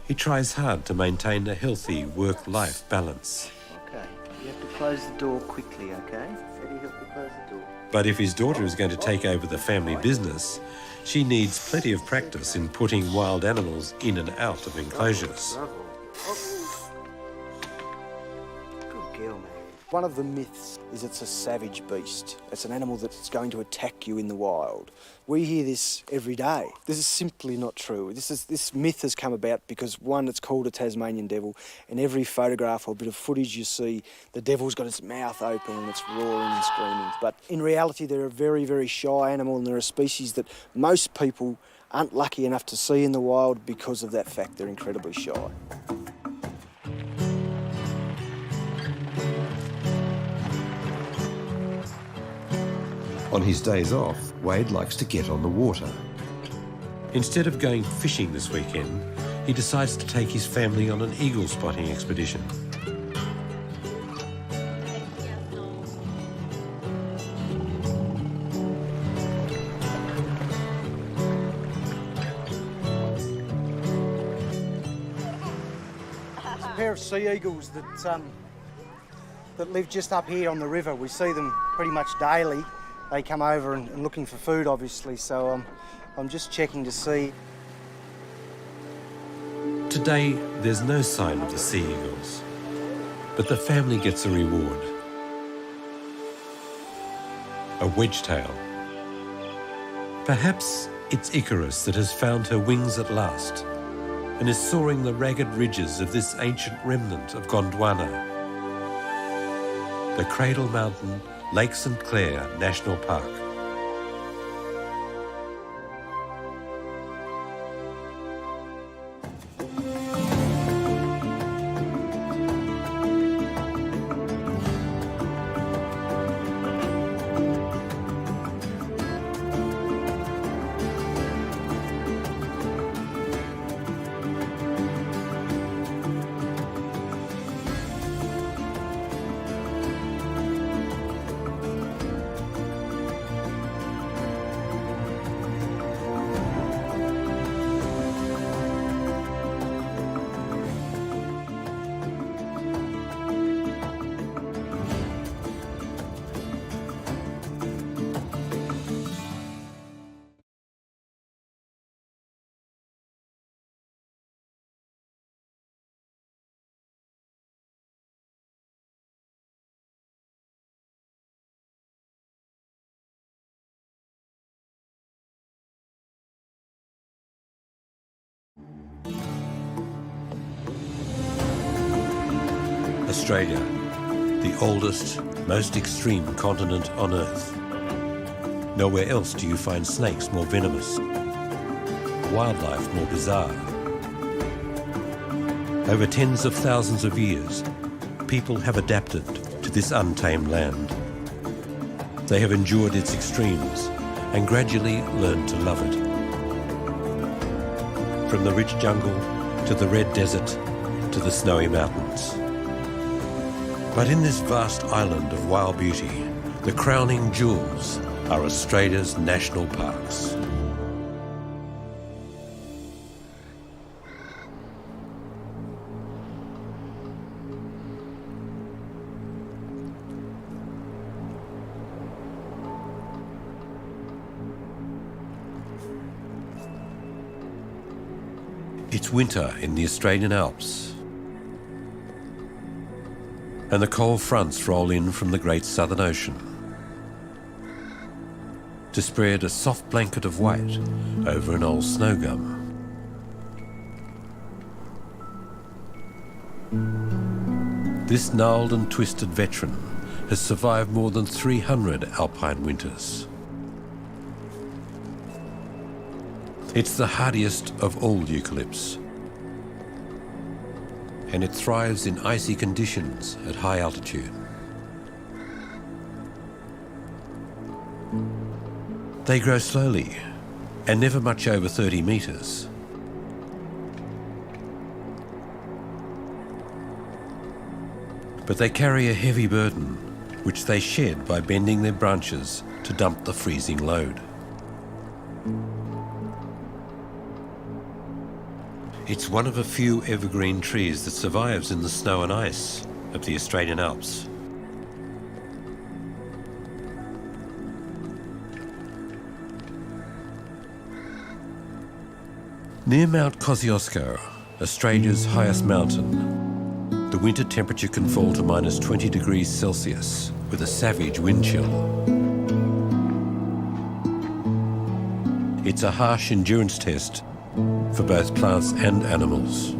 He tries hard to maintain a healthy work-life balance. Okay, you have to close the door quickly, okay? Eddie, help me close the door. But if his daughter is going to take over the family business, she needs plenty of practice in putting wild animals in and out of enclosures. Bravo. Good girl, man. One of the myths is it's a savage beast. It's an animal that's going to attack you in the wild. We hear this every day. This is simply not true. This myth has come about because, one, it's called a Tasmanian devil, and every photograph or bit of footage you see, the devil's got its mouth open and it's roaring and screaming. But in reality, they're a very, very shy animal, and they're a species that most people aren't lucky enough to see in the wild because of that fact. They're incredibly shy. On his days off, Wade likes to get on the water. Instead of going fishing this weekend, he decides to take his family on an eagle spotting expedition. There's a pair of sea eagles that live just up here on the river. We see them pretty much daily. They come over and looking for food, obviously, so I'm just checking to see. Today, there's no sign of the sea eagles, but the family gets a reward. A wedge-tail. Perhaps it's Icarus that has found her wings at last and is soaring the ragged ridges of this ancient remnant of Gondwana. The Cradle Mountain Lake St Clair National Park. Australia, the oldest, most extreme continent on Earth. Nowhere else do you find snakes more venomous, wildlife more bizarre. Over tens of thousands of years, people have adapted to this untamed land. They have endured its extremes and gradually learned to love it. From the rich jungle to the red desert to the snowy mountains. But in this vast island of wild beauty, the crowning jewels are Australia's national parks. It's winter in the Australian Alps, and the cold fronts roll in from the Great Southern Ocean to spread a soft blanket of white over an old snow gum. This gnarled and twisted veteran has survived more than 300 alpine winters. It's the hardiest of all eucalypts, and it thrives in icy conditions at high altitude. They grow slowly and never much over 30 metres. But they carry a heavy burden, which they shed by bending their branches to dump the freezing load. It's one of a few evergreen trees that survives in the snow and ice of the Australian Alps. Near Mount Kosciuszko, Australia's highest mountain, the winter temperature can fall to minus 20 degrees Celsius with a savage wind chill. It's a harsh endurance test for both plants and animals.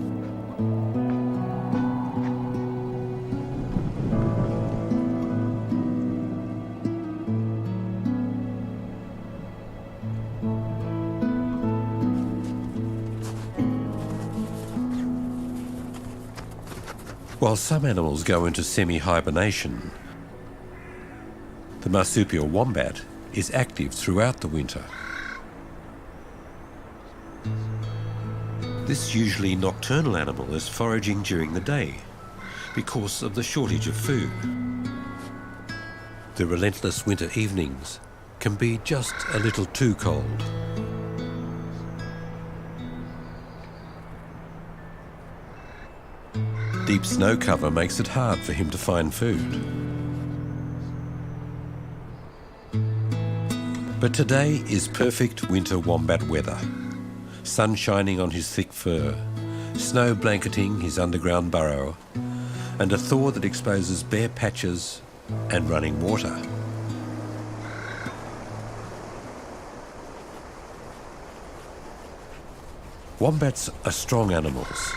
While some animals go into semi-hibernation, the marsupial wombat is active throughout the winter. This usually nocturnal animal is foraging during the day because of the shortage of food. The relentless winter evenings can be just a little too cold. Deep snow cover makes it hard for him to find food. But today is perfect winter wombat weather. Sun shining on his thick fur, snow blanketing his underground burrow, and a thaw that exposes bare patches and running water. Wombats are strong animals.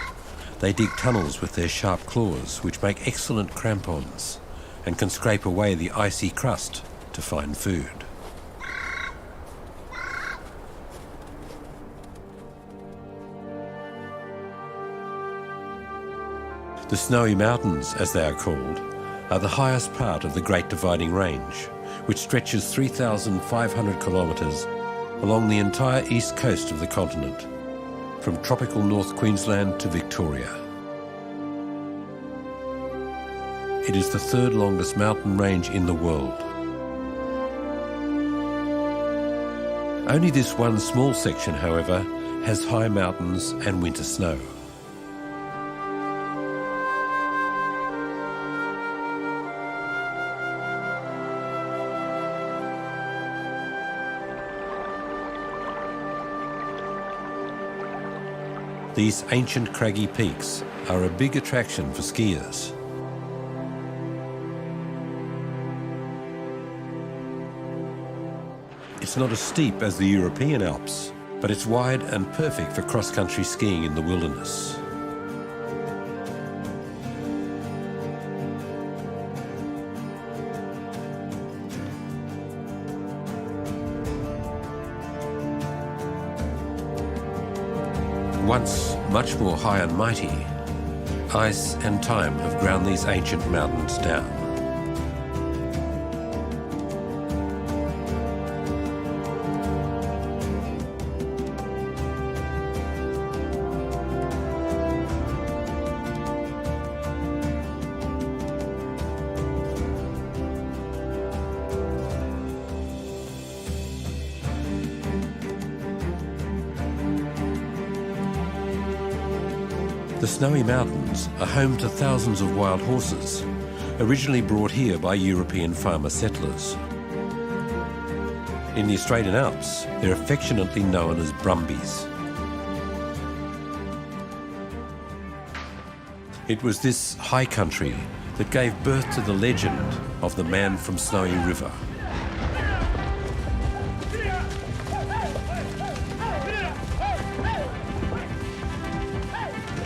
They dig tunnels with their sharp claws, which make excellent crampons, and can scrape away the icy crust to find food. The Snowy Mountains, as they are called, are the highest part of the Great Dividing Range, which stretches 3,500 kilometres along the entire east coast of the continent, from tropical North Queensland to Victoria. It is the third longest mountain range in the world. Only this one small section, however, has high mountains and winter snow. These ancient craggy peaks are a big attraction for skiers. It's not as steep as the European Alps, but it's wide and perfect for cross-country skiing in the wilderness. Once much more high and mighty, ice and time have ground these ancient mountains down. The Snowy Mountains are home to thousands of wild horses, originally brought here by European farmer settlers. In the Australian Alps, they're affectionately known as brumbies. It was this high country that gave birth to the legend of the man from Snowy River.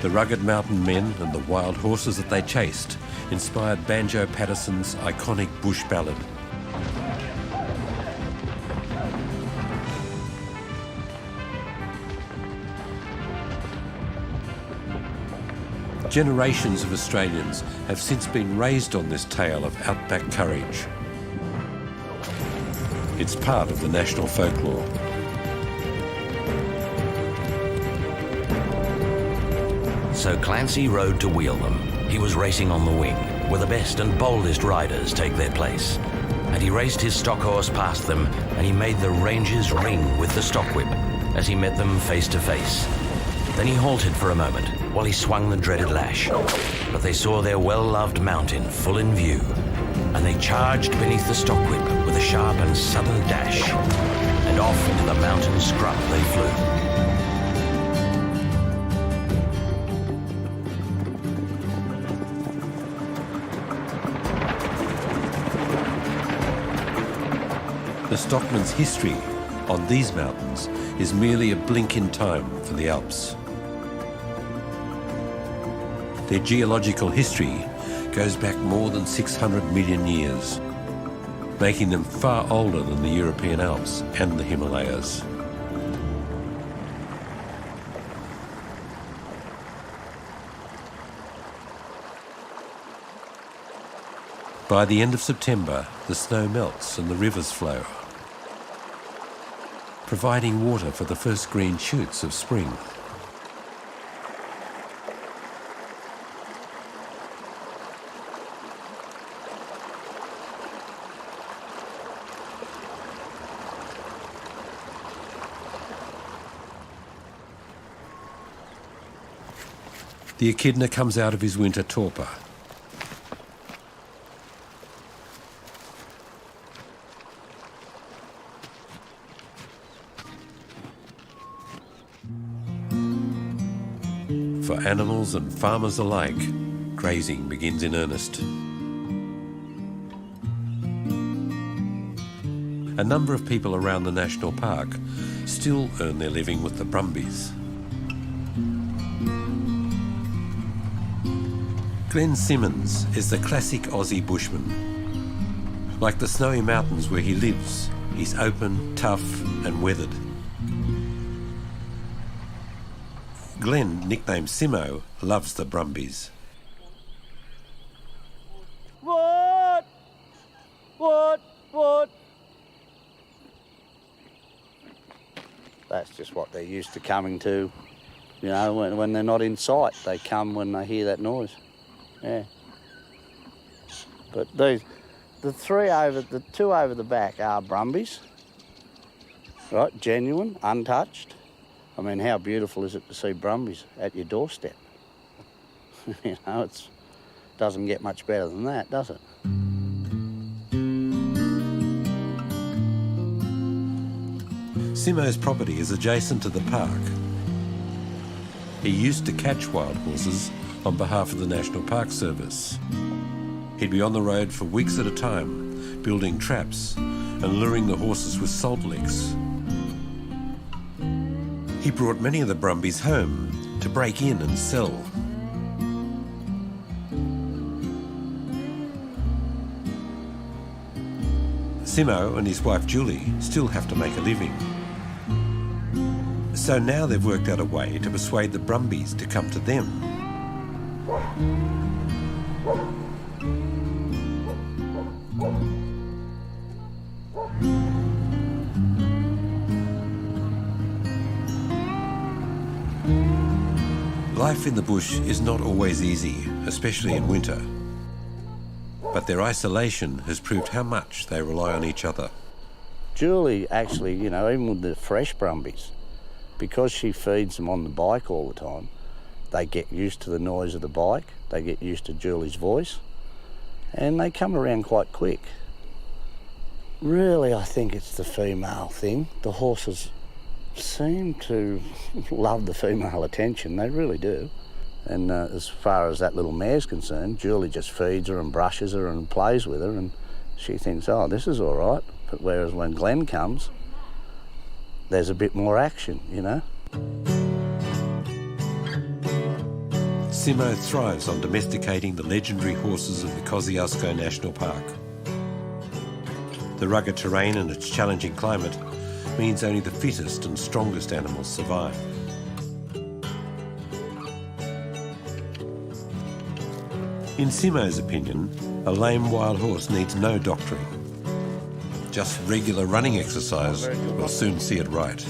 The rugged mountain men and the wild horses that they chased inspired Banjo Patterson's iconic bush ballad. Generations of Australians have since been raised on this tale of outback courage. It's part of the national folklore. So Clancy rode to wheel them. He was racing on the wing, where the best and boldest riders take their place. And he raced his stock horse past them, and he made the ranges ring with the stock whip as he met them face to face. Then he halted for a moment while he swung the dreaded lash. But they saw their well-loved mountain full in view, and they charged beneath the stock whip with a sharp and sudden dash, and off into the mountain scrub they flew. The stockman's history on these mountains is merely a blink in time for the Alps. Their geological history goes back more than 600 million years, making them far older than the European Alps and the Himalayas. By the end of September, the snow melts and the rivers flow, providing water for the first green shoots of spring. The echidna comes out of his winter torpor. For animals and farmers alike, grazing begins in earnest. A number of people around the national park still earn their living with the brumbies. Glenn Simmons is the classic Aussie bushman. Like the snowy mountains where he lives, he's open, tough and weathered. Glenn, nicknamed Simo, loves the brumbies. What? That's just what they're used to coming to. You know, when they're not in sight, they come when they hear that noise. Yeah. But the two over the back are brumbies, right? Genuine, untouched. I mean, how beautiful is it to see brumbies at your doorstep? You know, it doesn't get much better than that, does it? Simo's property is adjacent to the park. He used to catch wild horses on behalf of the National Park Service. He'd be on the road for weeks at a time, building traps and luring the horses with salt licks. He brought many of the brumbies home to break in and sell. Simo and his wife Julie still have to make a living. So now they've worked out a way to persuade the brumbies to come to them. Life in the bush is not always easy, especially in winter. But their isolation has proved how much they rely on each other. Julie actually, you know, even with the fresh brumbies, because she feeds them on the bike all the time, they get used to the noise of the bike, they get used to Julie's voice, and they come around quite quick. Really, I think it's the female thing. The horses seem to love the female attention, they really do. And as far as that little mare's concerned, Julie just feeds her and brushes her and plays with her, and she thinks, oh, this is all right. But whereas when Glenn comes, there's a bit more action, you know. Simo thrives on domesticating the legendary horses of the Kosciuszko National Park. The rugged terrain and its challenging climate means only the fittest and strongest animals survive. In Simo's opinion, a lame wild horse needs no doctoring. Just regular running exercise will soon see it right.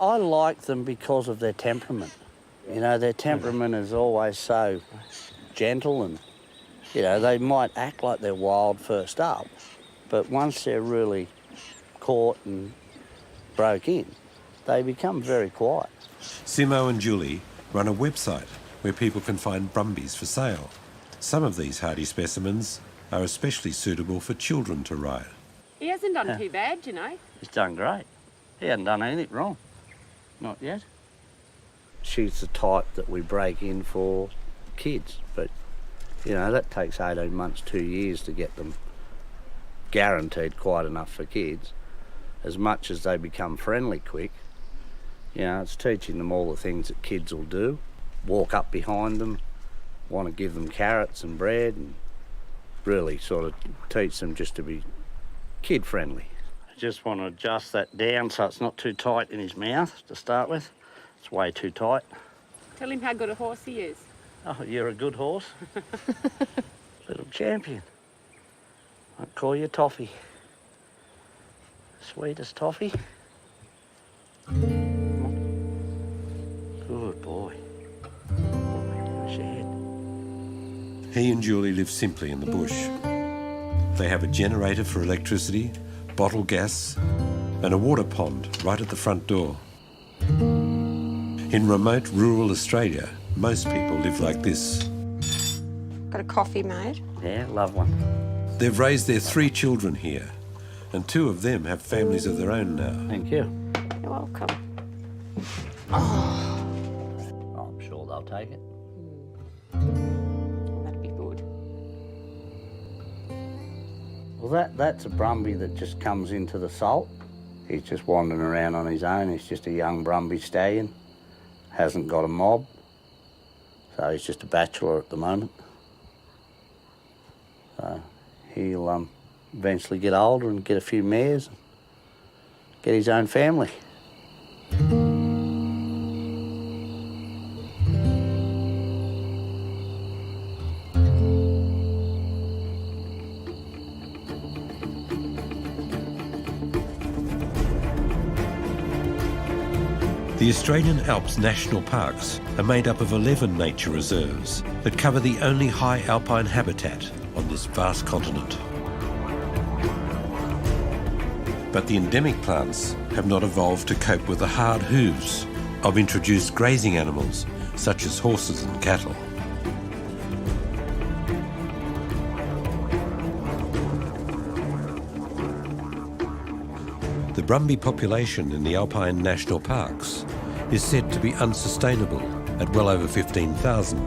I like them because of their temperament. You know, their temperament is always so gentle, and, you know, they might act like they're wild first up, but once they're really caught and broke in, they become very quiet. Simo and Julie run a website where people can find brumbies for sale. Some of these hardy specimens are especially suitable for children to ride. He hasn't done too bad, you know. He's done great. He hasn't done anything wrong. Not yet. She's the type that we break in for kids, but, you know, that takes 18 months, 2 years to get them guaranteed quite enough for kids. As much as they become friendly quick, you know, it's teaching them all the things that kids will do. Walk up behind them, want to give them carrots and bread, and really sort of teach them just to be kid-friendly. I just want to adjust that down so it's not too tight in his mouth to start with. It's way too tight. Tell him how good a horse he is. Oh, you're a good horse. Little champion. I'll call you Toffee. Sweetest Toffee. Good boy. Where's your head? He and Julie live simply in the bush. They have a generator for electricity, bottled gas, and a water pond right at the front door. In remote rural Australia, most people live like this. Got a coffee made? Yeah, love one. They've raised their 3 children here, and 2 of them have families of their own now. Thank you. You're welcome. Oh. I'm sure they'll take it. That'd be good. Well, that's a Brumby that just comes into the salt. He's just wandering around on his own. He's just a young Brumby stallion. Hasn't got a mob. So he's just a bachelor at the moment. So he'll eventually get older and get a few mares and get his own family. The Australian Alps National Parks are made up of 11 nature reserves that cover the only high alpine habitat on this vast continent. But the endemic plants have not evolved to cope with the hard hooves of introduced grazing animals such as horses and cattle. The Brumby population in the Alpine National Parks is said to be unsustainable at well over 15,000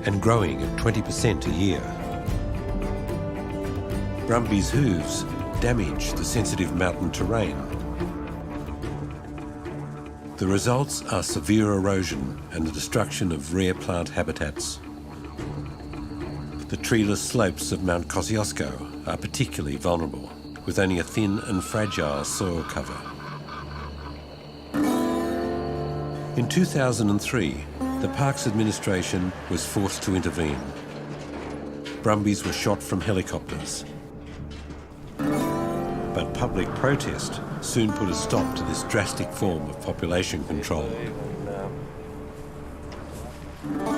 and growing at 20% a year. Brumby's hooves damage the sensitive mountain terrain. The results are severe erosion and the destruction of rare plant habitats. The treeless slopes of Mount Kosciuszko are particularly vulnerable, with only a thin and fragile soil cover. In 2003, the Parks Administration was forced to intervene. Brumbies were shot from helicopters. But public protest soon put a stop to this drastic form of population control.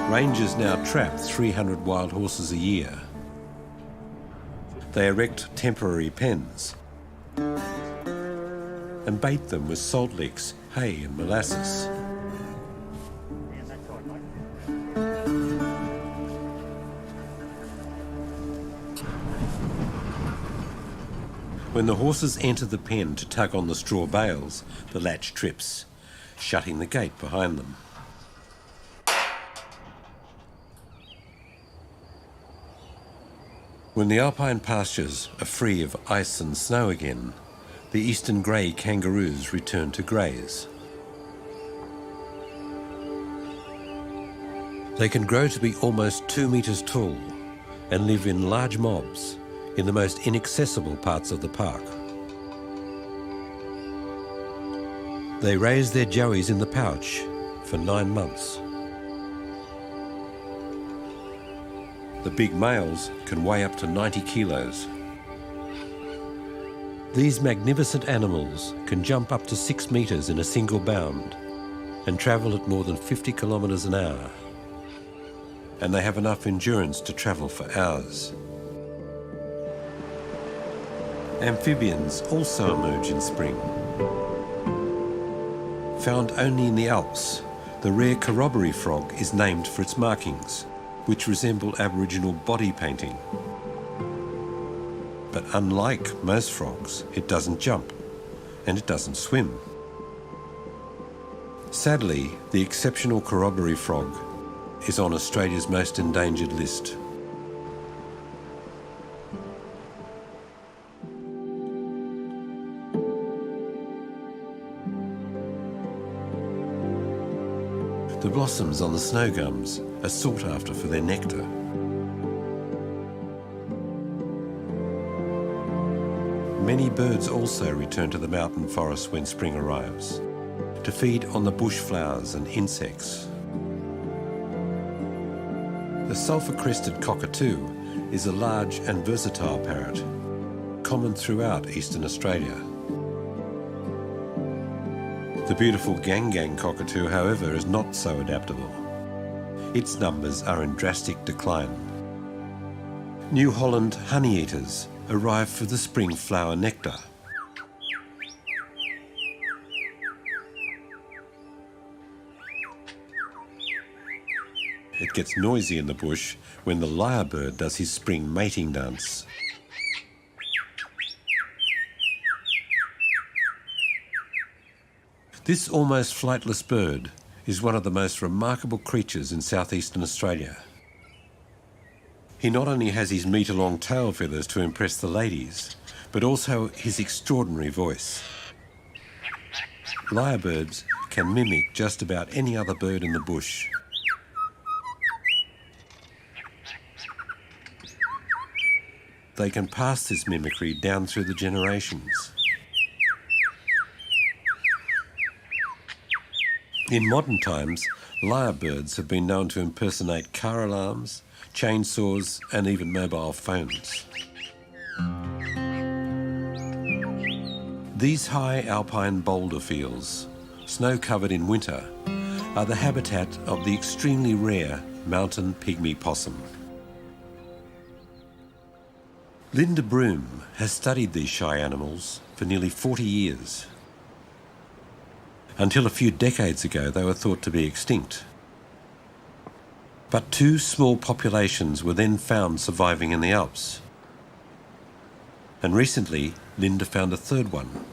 Rangers now trap 300 wild horses a year. They erect temporary pens and bait them with salt licks, hay and molasses. When the horses enter the pen to tug on the straw bales, the latch trips, shutting the gate behind them. When the alpine pastures are free of ice and snow again, the eastern grey kangaroos return to graze. They can grow to be almost 2 metres tall and live in large mobs in the most inaccessible parts of the park. They raise their joeys in the pouch for 9 months. The big males can weigh up to 90 kilos. These magnificent animals can jump up to 6 metres in a single bound and travel at more than 50 kilometres an hour. And they have enough endurance to travel for hours. Amphibians also emerge in spring. Found only in the Alps, the rare corroboree frog is named for its markings, which resemble Aboriginal body painting. But unlike most frogs, it doesn't jump and it doesn't swim. Sadly, the exceptional corroboree frog is on Australia's most endangered list. The blossoms on the snow gums are sought after for their nectar. Many birds also return to the mountain forests when spring arrives, to feed on the bush flowers and insects. The sulphur-crested cockatoo is a large and versatile parrot, common throughout eastern Australia. The beautiful gang cockatoo, however, is not so adaptable. Its numbers are in drastic decline. New Holland honeyeaters arrive for the spring flower nectar. It gets noisy in the bush when the lyrebird does his spring mating dance. This almost flightless bird is one of the most remarkable creatures in southeastern Australia. He not only has his metre-long tail feathers to impress the ladies, but also his extraordinary voice. Lyrebirds can mimic just about any other bird in the bush. They can pass this mimicry down through the generations. In modern times, lyrebirds have been known to impersonate car alarms, chainsaws, and even mobile phones. These high alpine boulder fields, snow-covered in winter, are the habitat of the extremely rare mountain pygmy possum. Linda Broom has studied these shy animals for nearly 40 years. Until a few decades ago, they were thought to be extinct. But 2 small populations were then found surviving in the Alps. And recently, Linda found a 3rd one.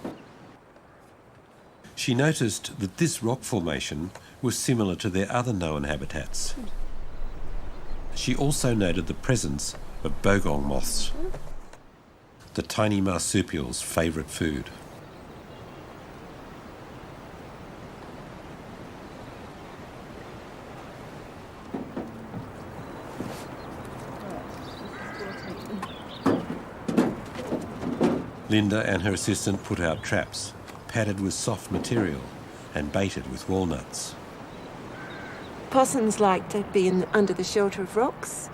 She noticed that this rock formation was similar to their other known habitats. She also noted the presence of bogong moths, the tiny marsupial's favourite food. Linda and her assistant put out traps, padded with soft material and baited with walnuts. Possums like to be under the shelter of rocks,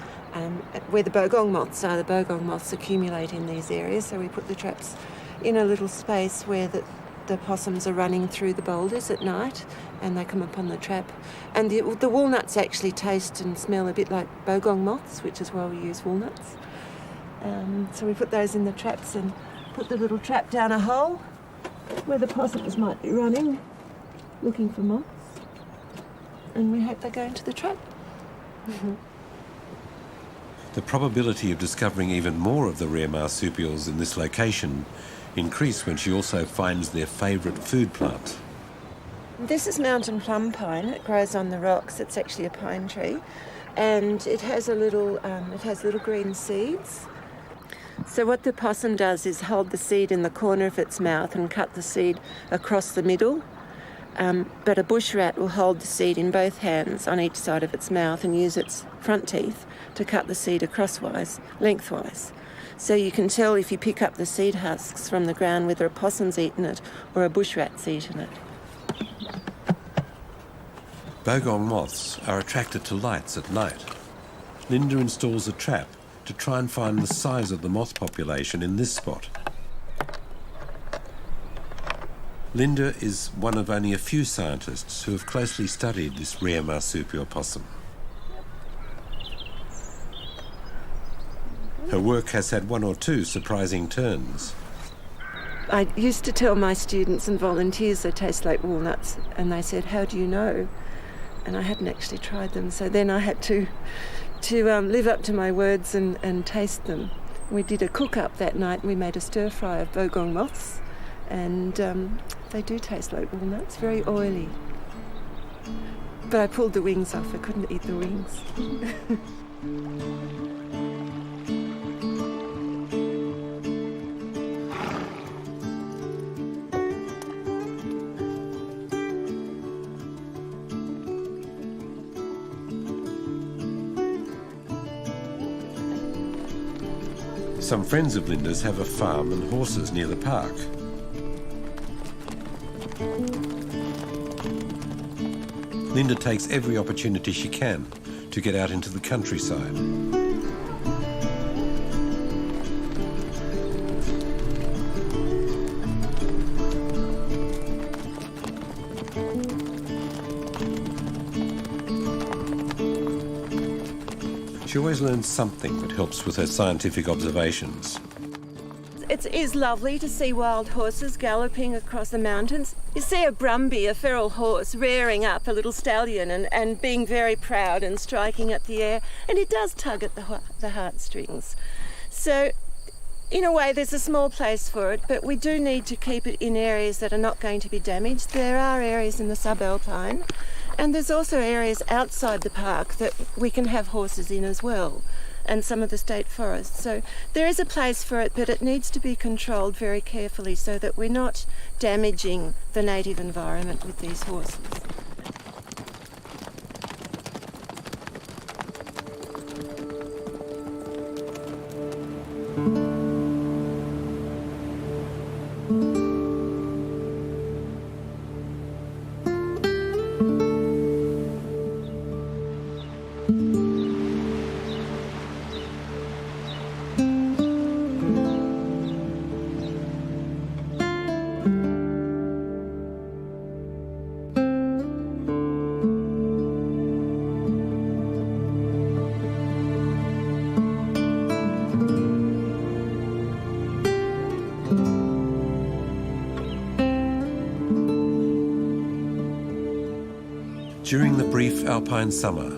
where the bogong moths are. The bogong moths accumulate in these areas, so we put the traps in a little space where the possums are running through the boulders at night, and they come upon the trap. And the walnuts actually taste and smell a bit like bogong moths, which is why we use walnuts. So we put those in the traps, and put the little trap down a hole where the possums might be running, looking for moths. And we hope they go into the trap. The probability of discovering even more of the rare marsupials in this location increase when she also finds their favourite food plant. This is mountain plum pine. It grows on the rocks. It's actually a pine tree, and it has little green seeds. So what the possum does is hold the seed in the corner of its mouth and cut the seed across the middle. But a bush rat will hold the seed in both hands on each side of its mouth and use its front teeth to cut the seed lengthwise. So you can tell if you pick up the seed husks from the ground whether a possum's eaten it or a bush rat's eaten it. Bogong moths are attracted to lights at night. Linda installs a trap to try and find the size of the moth population in this spot. Linda is one of only a few scientists who have closely studied this rare marsupial possum. Her work has had one or two surprising turns. I used to tell my students and volunteers they taste like walnuts, and they said, "How do you know?" And I hadn't actually tried them, so then I had to live up to my words and taste them. We did a cook-up that night, and we made a stir-fry of bogong moths, and they do taste like walnuts, very oily. But I pulled the wings off, I couldn't eat the wings. Some friends of Linda's have a farm and horses near the park. Linda takes every opportunity she can to get out into the countryside. She always learns something that helps with her scientific observations. It is lovely to see wild horses galloping across the mountains. You see a brumby, a feral horse, rearing up a little stallion and being very proud and striking at the air, and it does tug at the heartstrings. So, in a way, there's a small place for it, but we do need to keep it in areas that are not going to be damaged. There are areas in the subalpine, and there's also areas outside the park that we can have horses in as well, and some of the state forests. So there is a place for it, but it needs to be controlled very carefully so that we're not damaging the native environment with these horses. During the brief alpine summer,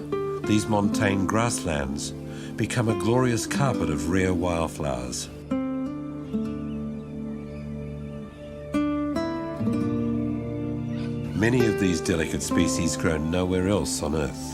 these montane grasslands become a glorious carpet of rare wildflowers. Many of these delicate species grow nowhere else on Earth.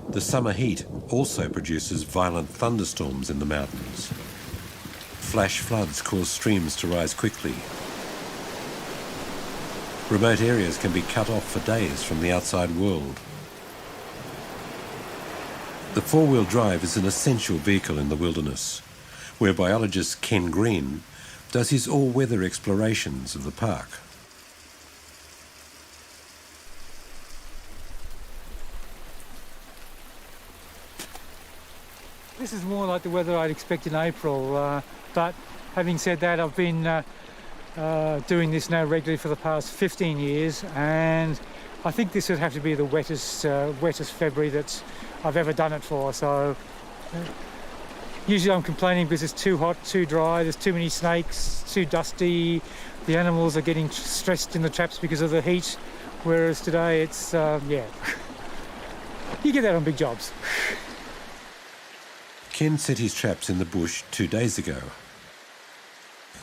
The summer heat also produces violent thunderstorms in the mountains. Flash floods cause streams to rise quickly. Remote areas can be cut off for days from the outside world. The four-wheel drive is an essential vehicle in the wilderness, where biologist Ken Green does his all-weather explorations of the park. This is more like the weather I'd expect in April, but having said that, I've been doing this now regularly for the past 15 years, and I think this would have to be the wettest February that I've ever done it for. So usually I'm complaining because it's too hot, too dry, there's too many snakes, too dusty, the animals are getting stressed in the traps because of the heat, whereas today it's, yeah, you get that on big jobs. Ken set his traps in the bush 2 days ago.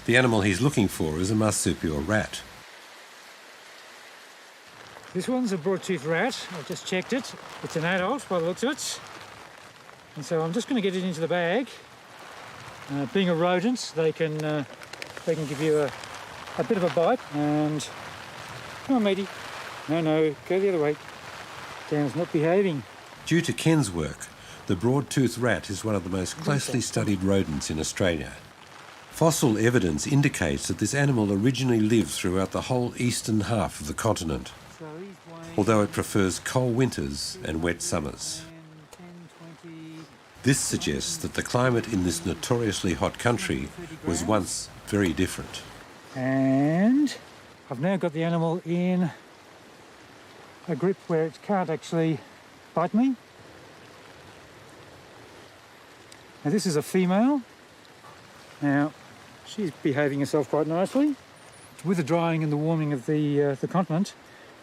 The animal he's looking for is a marsupial rat. This one's a broad-toothed rat. I've just checked it. It's an adult by the looks of it. And so I'm just going to get it into the bag. Being a rodent, they can give you a bit of a bite. And come on, matey. No, go the other way. Dan's not behaving. Due to Ken's work, the broad-toothed rat is one of the most closely studied rodents in Australia. Fossil evidence indicates that this animal originally lived throughout the whole eastern half of the continent, although it prefers cold winters and wet summers. This suggests that the climate in this notoriously hot country was once very different. And I've now got the animal in a grip where it can't actually bite me. Now this is a female. Now she's behaving herself quite nicely. With the drying and the warming of the continent,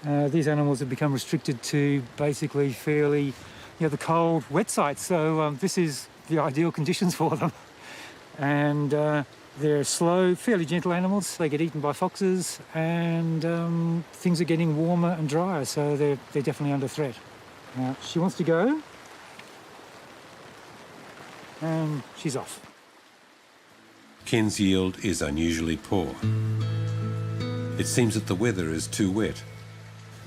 these animals have become restricted to basically fairly, the cold, wet sites. So this is the ideal conditions for them. And they're slow, fairly gentle animals. They get eaten by foxes, and things are getting warmer and drier, so they're definitely under threat. Now she wants to go, and she's off. Ken's yield is unusually poor. It seems that the weather is too wet,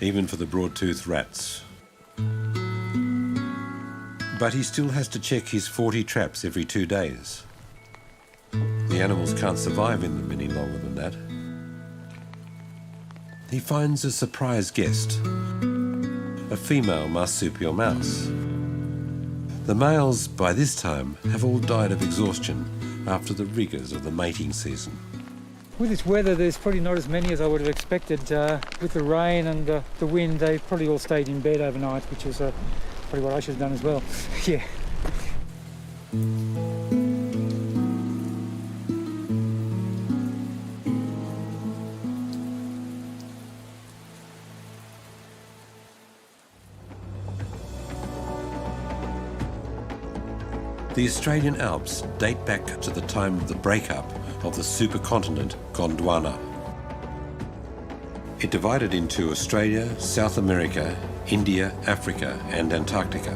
even for the broad-toothed rats. But he still has to check his 40 traps every 2 days. The animals can't survive in them any longer than that. He finds a surprise guest, a female marsupial mouse. The males, by this time, have all died of exhaustion after the rigours of the mating season. With this weather, there's probably not as many as I would have expected. With the rain and the wind, they probably all stayed in bed overnight, which is probably what I should have done as well. Yeah. The Australian Alps date back to the time of the breakup of the supercontinent Gondwana. It divided into Australia, South America, India, Africa and Antarctica.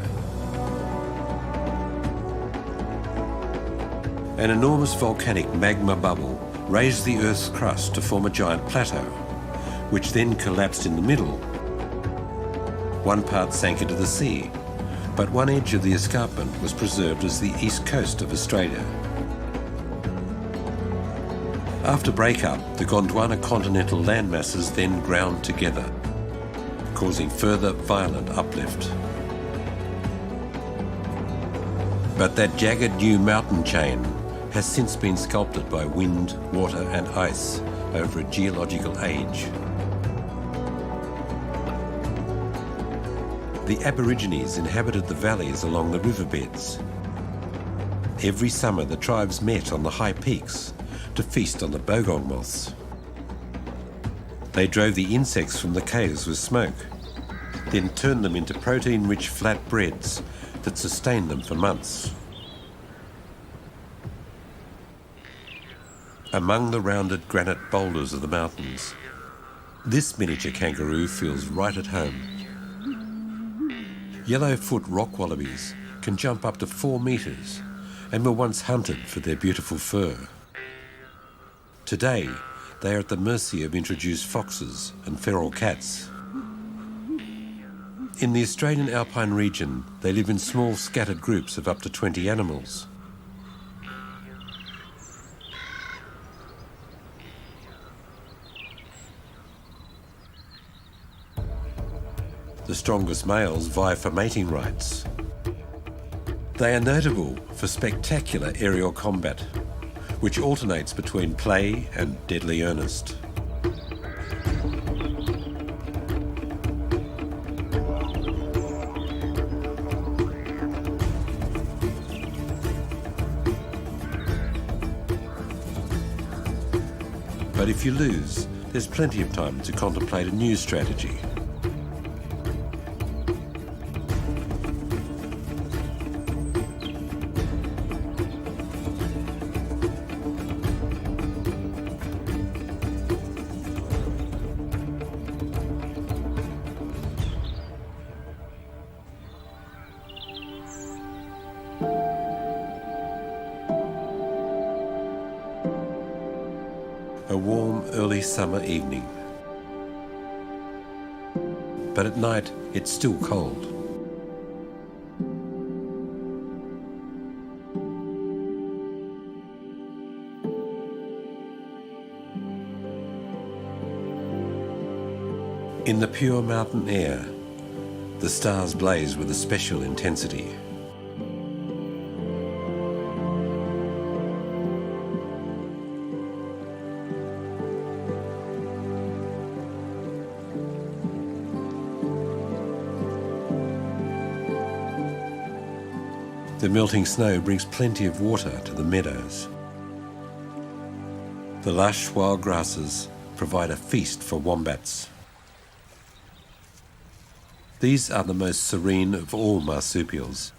An enormous volcanic magma bubble raised the Earth's crust to form a giant plateau, which then collapsed in the middle. One part sank into the sea, but one edge of the escarpment was preserved as the east coast of Australia. After breakup, the Gondwana continental landmasses then ground together, causing further violent uplift. But that jagged new mountain chain has since been sculpted by wind, water and ice over a geological age. The Aborigines inhabited the valleys along the riverbeds. Every summer the tribes met on the high peaks to feast on the bogong moths. They drove the insects from the caves with smoke, then turned them into protein-rich flat breads that sustained them for months. Among the rounded granite boulders of the mountains, this miniature kangaroo feels right at home. Yellowfoot rock wallabies can jump up to 4 metres and were once hunted for their beautiful fur. Today, they are at the mercy of introduced foxes and feral cats. In the Australian Alpine region, they live in small scattered groups of up to 20 animals. The strongest males vie for mating rights. They are notable for spectacular aerial combat, which alternates between play and deadly earnest. But if you lose, there's plenty of time to contemplate a new strategy. A warm, early summer evening. But at night, it's still cold. In the pure mountain air, the stars blaze with a special intensity. The melting snow brings plenty of water to the meadows. The lush wild grasses provide a feast for wombats. These are the most serene of all marsupials.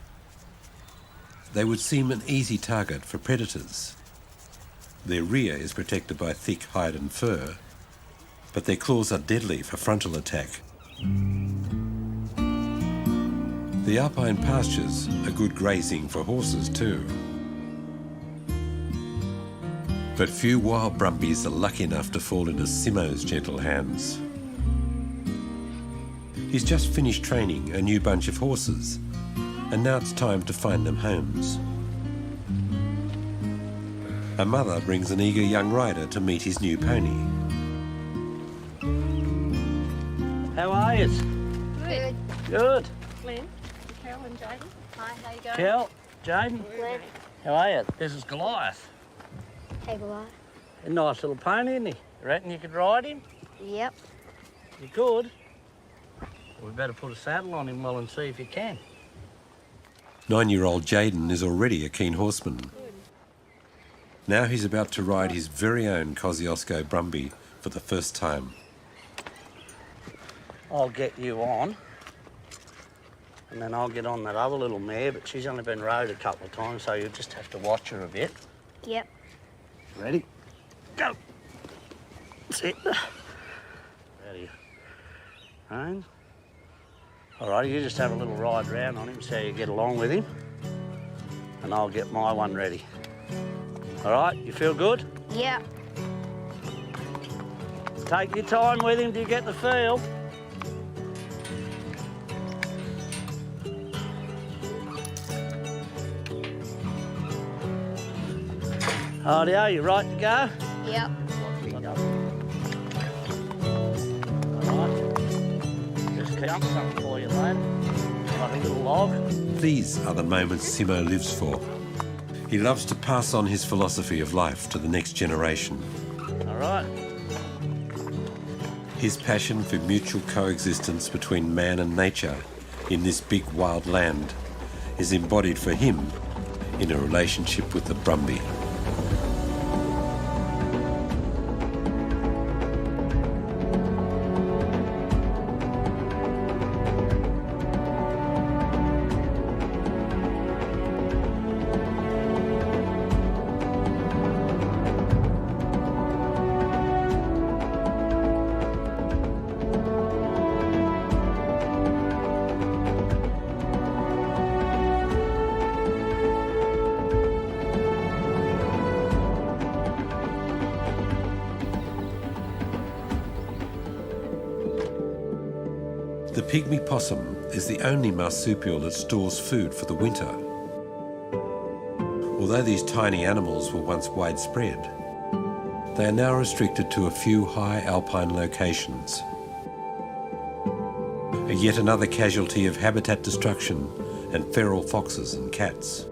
They would seem an easy target for predators. Their rear is protected by thick hide and fur, but their claws are deadly for frontal attack. The alpine pastures are good grazing for horses too. But few wild brumbies are lucky enough to fall into Simo's gentle hands. He's just finished training a new bunch of horses, and now it's time to find them homes. A mother brings an eager young rider to meet his new pony. How are you? Good. Good. Glenn, Carol and Jaden. Hi, how you going? Kel, Jaden, Glenn. how are you? This is Goliath. Hey, Goliath. A nice little pony, isn't he? You reckon you could ride him? Yep. You could. We better put a saddle on him well and see if you can. 9-year-old Jaden is already a keen horseman. Now he's about to ride his very own Kosciuszko Brumby for the first time. I'll get you on, and then I'll get on that other little mare, but she's only been rode a couple of times, so you'll just have to watch her a bit. Yep. Ready? Go. Sit. Ready. Reins. All right, you just have a little ride round on him, see how you get along with him, and I'll get my one ready. All right, you feel good? Yep. Take your time with him till you get the feel. Rightio, you right to go? Yep. All right. Just jump something for you, lad. Like a little log. These are the moments Simo lives for. He loves to pass on his philosophy of life to the next generation. All right. His passion for mutual coexistence between man and nature in this big wild land is embodied for him in a relationship with the Brumby. The pygmy possum is the only marsupial that stores food for the winter. Although these tiny animals were once widespread, they are now restricted to a few high alpine locations. Yet another casualty of habitat destruction and feral foxes and cats.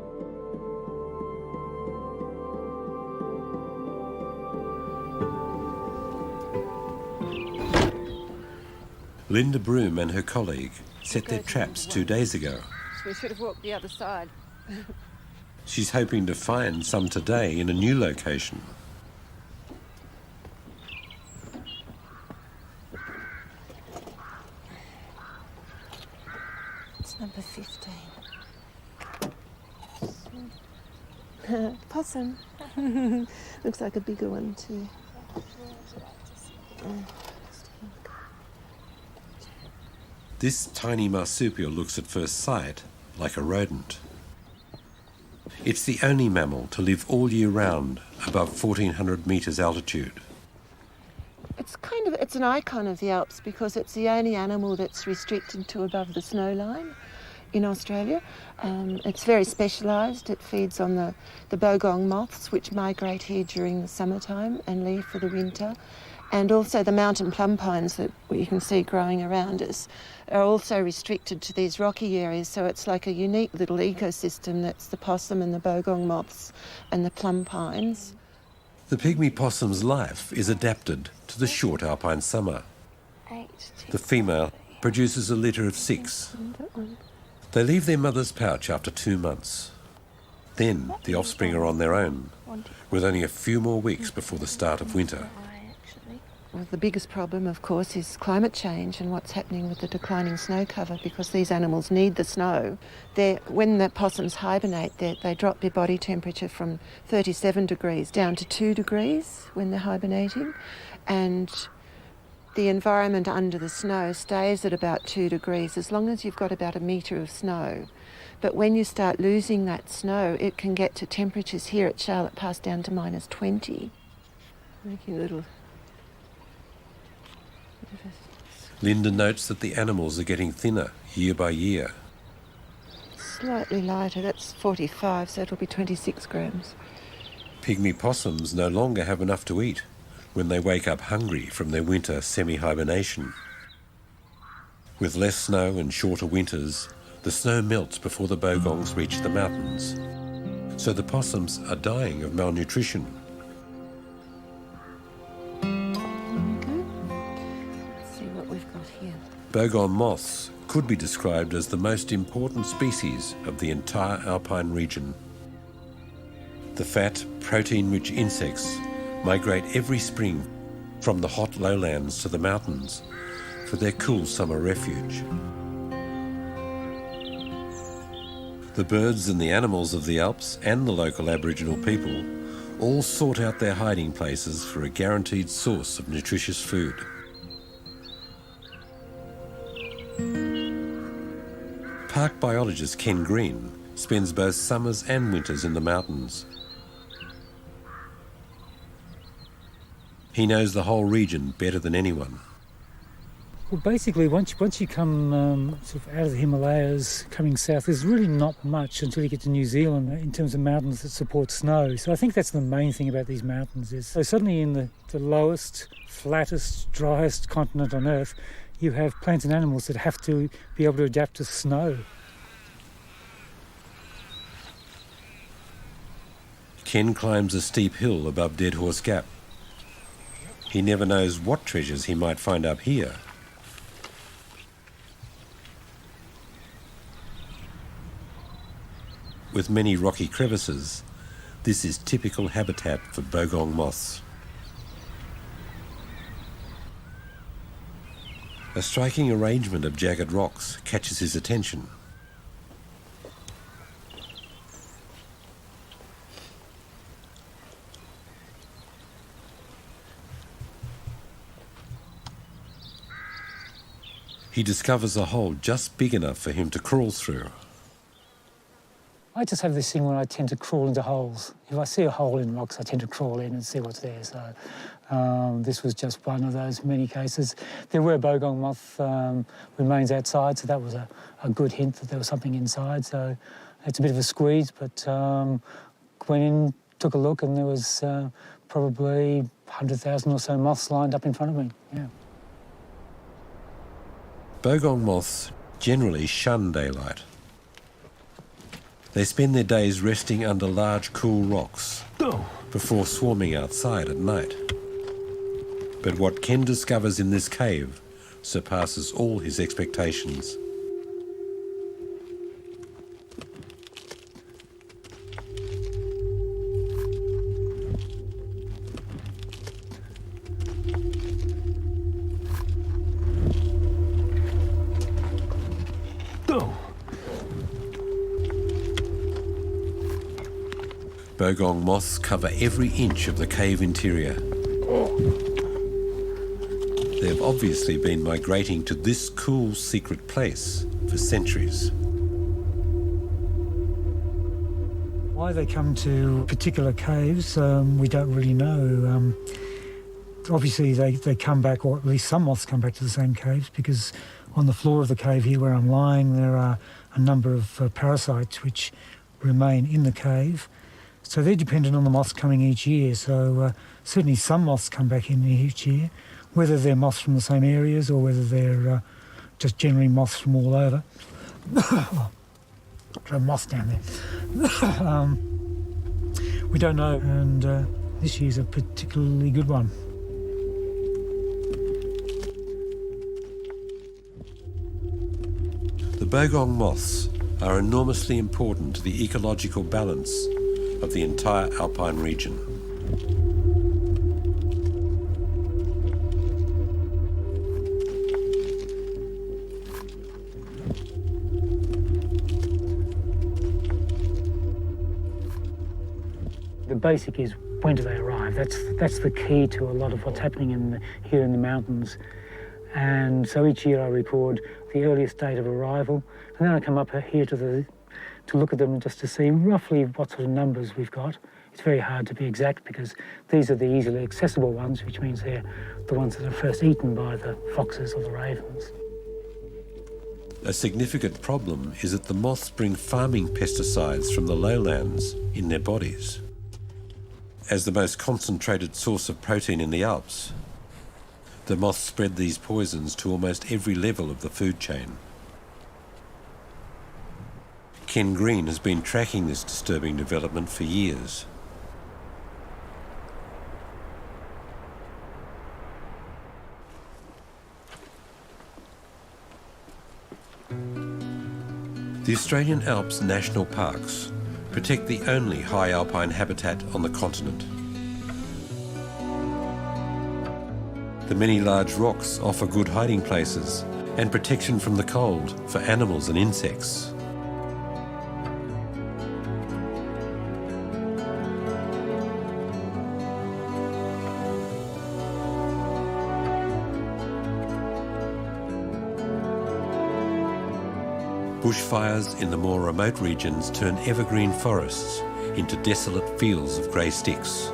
Linda Broom and her colleague set their traps 2 days ago. So we should have walked the other side. She's hoping to find some today in a new location. It's number 15. Possum. Looks like a bigger one too. This tiny marsupial looks at first sight like a rodent. It's the only mammal to live all year round above 1400 metres altitude. It's an icon of the Alps because it's the only animal that's restricted to above the snow line in Australia. It's very specialised. It feeds on the bogong moths, which migrate here during the summertime and leave for the winter. And also the mountain plum pines that you can see growing around us are also restricted to these rocky areas, so it's like a unique little ecosystem that's the possum and the bogong moths and the plum pines. The pygmy possum's life is adapted to the short alpine summer. The female produces a litter of 6. They leave their mother's pouch after 2 months. Then the offspring are on their own, with only a few more weeks before the start of winter. Well, the biggest problem, of course, is climate change and what's happening with the declining snow cover, because these animals need the snow. When the possums hibernate, they drop their body temperature from 37 degrees down to 2 degrees when they're hibernating, and the environment under the snow stays at about 2 degrees as long as you've got about a metre of snow. But when you start losing that snow, it can get to temperatures here at Charlotte Pass down to -20. Making a little... Linda notes that the animals are getting thinner year by year. Slightly lighter, that's 45, so it'll be 26 grams. Pygmy possums no longer have enough to eat when they wake up hungry from their winter semi-hibernation. With less snow and shorter winters, the snow melts before the bogongs reach the mountains. So the possums are dying of malnutrition. Bogong moths could be described as the most important species of the entire alpine region. The fat, protein-rich insects migrate every spring from the hot lowlands to the mountains for their cool summer refuge. The birds and the animals of the Alps and the local Aboriginal people all sought out their hiding places for a guaranteed source of nutritious food. Park biologist Ken Green spends both summers and winters in the mountains. He knows the whole region better than anyone. Well, basically, once you come sort of out of the Himalayas, coming south, there's really not much until you get to New Zealand in terms of mountains that support snow. So I think that's the main thing about these mountains is, so suddenly in the lowest, flattest, driest continent on Earth, you have plants and animals that have to be able to adapt to snow. Ken climbs a steep hill above Dead Horse Gap. He never knows what treasures he might find up here. With many rocky crevices, this is typical habitat for bogong moths. A striking arrangement of jagged rocks catches his attention. He discovers a hole just big enough for him to crawl through. I just have this thing where I tend to crawl into holes. If I see a hole in rocks, I tend to crawl in and see what's there. So this was just one of those many cases. There were bogong moth remains outside, so that was a good hint that there was something inside. So it's a bit of a squeeze, but went in, took a look, and there was probably 100,000 or so moths lined up in front of me. Yeah. Bogong moths generally shun daylight. They spend their days resting under large, cool rocks before swarming outside at night. But what Ken discovers in this cave surpasses all his expectations. Bogong moths cover every inch of the cave interior. They've obviously been migrating to this cool secret place for centuries. Why they come to particular caves, we don't really know. Obviously they come back, or at least some moths come back to the same caves, because on the floor of the cave here where I'm lying, there are a number of parasites which remain in the cave. So they're dependent on the moths coming each year. So certainly some moths come back in each year, whether they're moths from the same areas or whether they're just generally moths from all over. Got a moth down there. We don't know, and this year's a particularly good one. The bogong moths are enormously important to the ecological balance of the entire Alpine region. The basic is, when do they arrive? That's the key to a lot of what's happening here in the mountains. And so each year I record the earliest date of arrival, and then I come up here to look at them just to see roughly what sort of numbers we've got. It's very hard to be exact because these are the easily accessible ones, which means they're the ones that are first eaten by the foxes or the ravens. A significant problem is that the moths bring farming pesticides from the lowlands in their bodies. As the most concentrated source of protein in the Alps, the moths spread these poisons to almost every level of the food chain. Ken Green has been tracking this disturbing development for years. The Australian Alps National Parks protect the only high alpine habitat on the continent. The many large rocks offer good hiding places and protection from the cold for animals and insects. Bushfires in the more remote regions turn evergreen forests into desolate fields of grey sticks.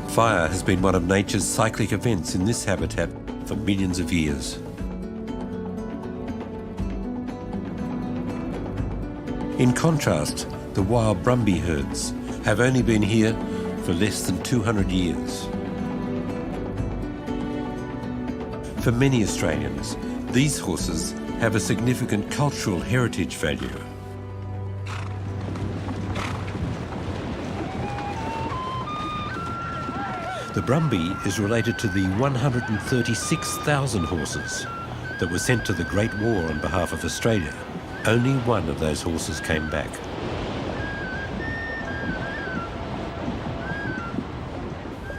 Fire has been one of nature's cyclic events in this habitat for millions of years. In contrast, the wild brumby herds have only been here for less than 200 years. For many Australians, these horses have a significant cultural heritage value. The brumby is related to the 136,000 horses that were sent to the Great War on behalf of Australia. Only one of those horses came back.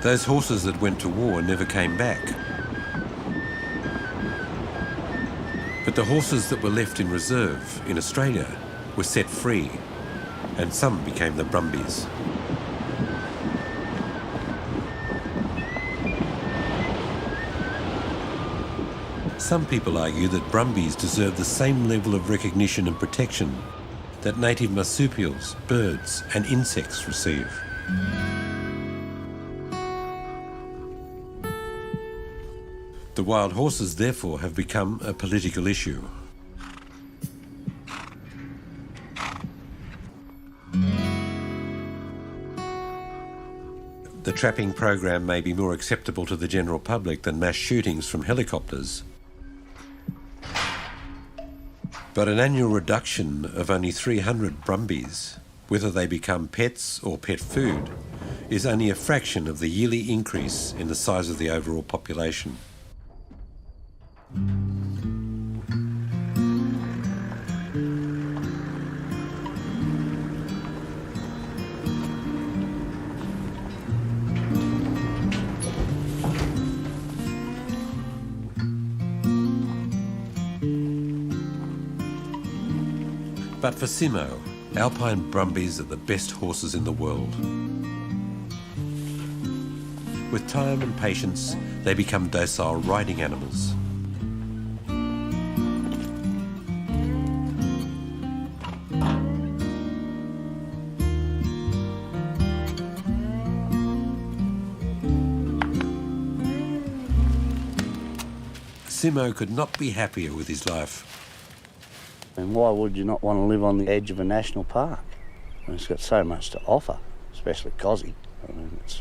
Those horses that went to war never came back. But the horses that were left in reserve in Australia were set free, and some became the brumbies. Some people argue that brumbies deserve the same level of recognition and protection that native marsupials, birds and insects receive. The wild horses, therefore, have become a political issue. The trapping program may be more acceptable to the general public than mass shootings from helicopters. But an annual reduction of only 300 brumbies, whether they become pets or pet food, is only a fraction of the yearly increase in the size of the overall population. But for Simo, Alpine brumbies are the best horses in the world. With time and patience, they become docile riding animals. Simo could not be happier with his life. And why would you not want to live on the edge of a national park? I mean, it's got so much to offer, especially Cozzy. I mean, it's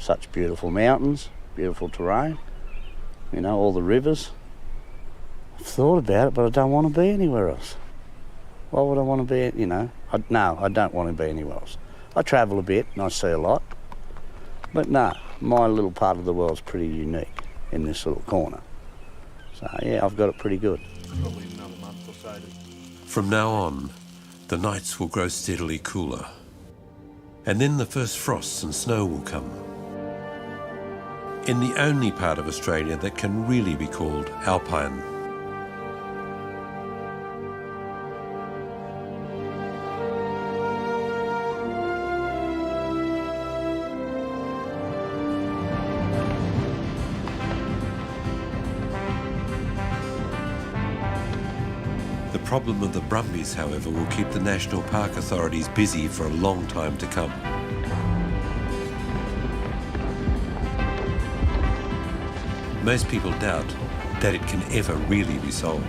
such beautiful mountains, beautiful terrain, you know, all the rivers. I've thought about it, but I don't want to be anywhere else. Why would I want to be, you know? No, I don't want to be anywhere else. I travel a bit and I see a lot, but no, my little part of the world's pretty unique in this little corner. So, yeah, I've got it pretty good. Probably another month or so. From now on, the nights will grow steadily cooler. And then the first frosts and snow will come. In the only part of Australia that can really be called Alpine. The problem of the brumbies, however, will keep the National Park authorities busy for a long time to come. Most people doubt that it can ever really be solved.